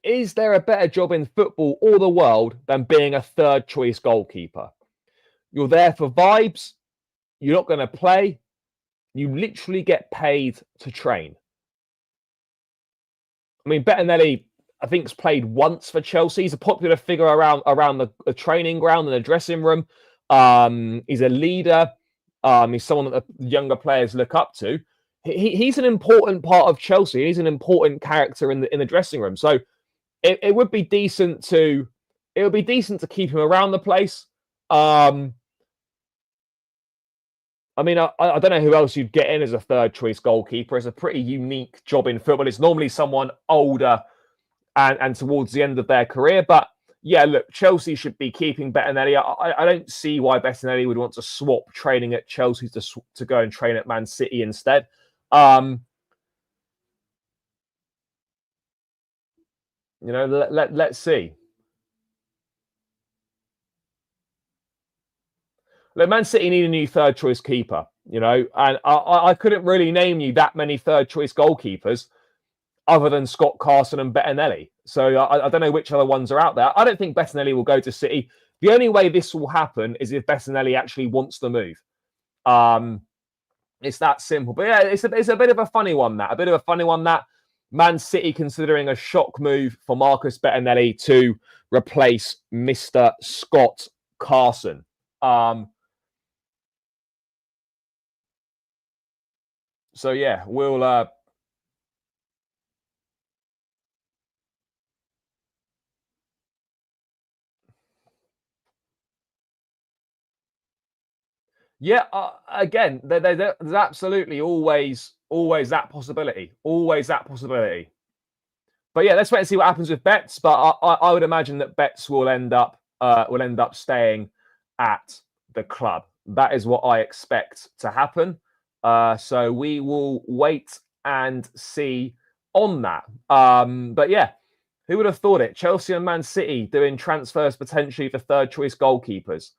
Is there a better job in football or the world than being a third choice goalkeeper? You're there for vibes. You're not going to play. You literally get paid to train. I mean, Bettonelli, I think, has played once for Chelsea. He's a popular figure around the training ground and the dressing room. He's a leader. He's someone that the younger players look up to. He's an important part of Chelsea. He's an important character in the dressing room. So it would be decent to keep him around the place. I mean, I don't know who else you'd get in as a third choice goalkeeper. It's a pretty unique job in football. It's normally someone older and towards the end of their career. But yeah, look, Chelsea should be keeping Bettonelli. I don't see why Bettonelli would want to swap training at Chelsea to go and train at Man City instead. You know, let's see. Look, Man City need a new third choice keeper, you know, and I couldn't really name you that many third choice goalkeepers other than Scott Carson and Bettonelli. So I don't know which other ones are out there. I don't think Bettonelli will go to City. The only way this will happen is if Bettonelli actually wants to move. It's that simple. But yeah, it's a bit of a funny one, that. A bit of a funny one, that. Man City considering a shock move for Marcus Bettonelli to replace Mr. Scott Carson. So yeah, we'll yeah, again, there's absolutely always that possibility. Always that possibility. But yeah, let's wait and see what happens with Betts. But I would imagine that Betts will end up staying at the club. That is what I expect to happen. So we will wait and see on that. But yeah, who would have thought it? Chelsea and Man City doing transfers potentially for third choice goalkeepers.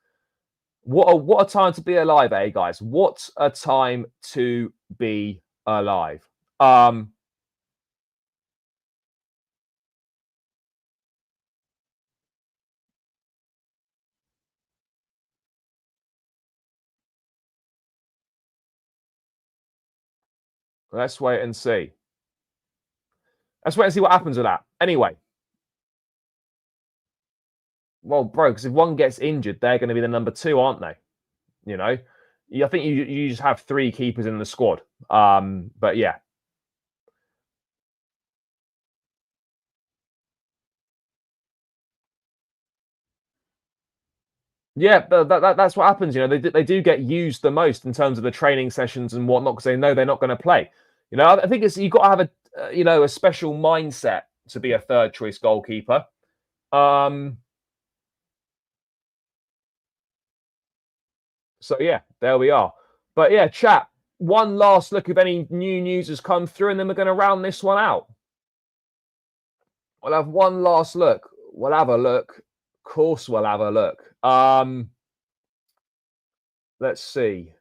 What a time to be alive, eh, guys? What a time to be alive. Let's wait and see. Let's wait and see what happens with that. Anyway. Well, bro, because if one gets injured, they're going to be the number 2, aren't they? You know, I think you just have 3 keepers in the squad. But yeah. Yeah, that's what happens. You know, they do get used the most in terms of the training sessions and whatnot because they know they're not going to play. You know, I think you've got to have a special mindset to be a third choice goalkeeper. So yeah, there we are. But yeah, chat. One last look if any new news has come through, and then we're going to round this one out. We'll have one last look. We'll have a look. Of course, we'll have a look. Let's see.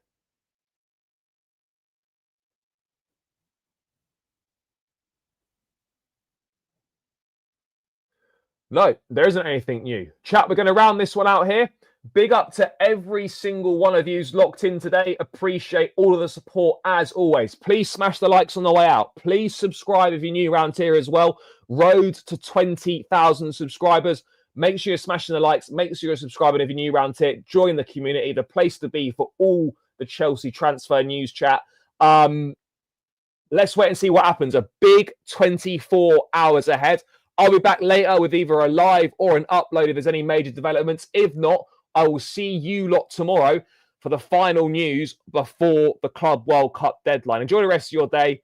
No, there isn't anything new. Chat, we're going to round this one out here. Big up to every single one of you's locked in today. Appreciate all of the support as always. Please smash the likes on the way out. Please subscribe if you're new around here as well. Road to 20,000 subscribers. Make sure you're smashing the likes. Make sure you're subscribing if you're new around here. Join the community, the place to be for all the Chelsea transfer news, chat. Let's wait and see what happens. A big 24 hours ahead. I'll be back later with either a live or an upload if there's any major developments. If not, I will see you lot tomorrow for the final news before the Club World Cup deadline. Enjoy the rest of your day.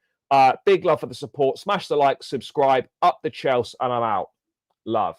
Big love for the support. Smash the like, subscribe, up the Chelsea, and I'm out. Love.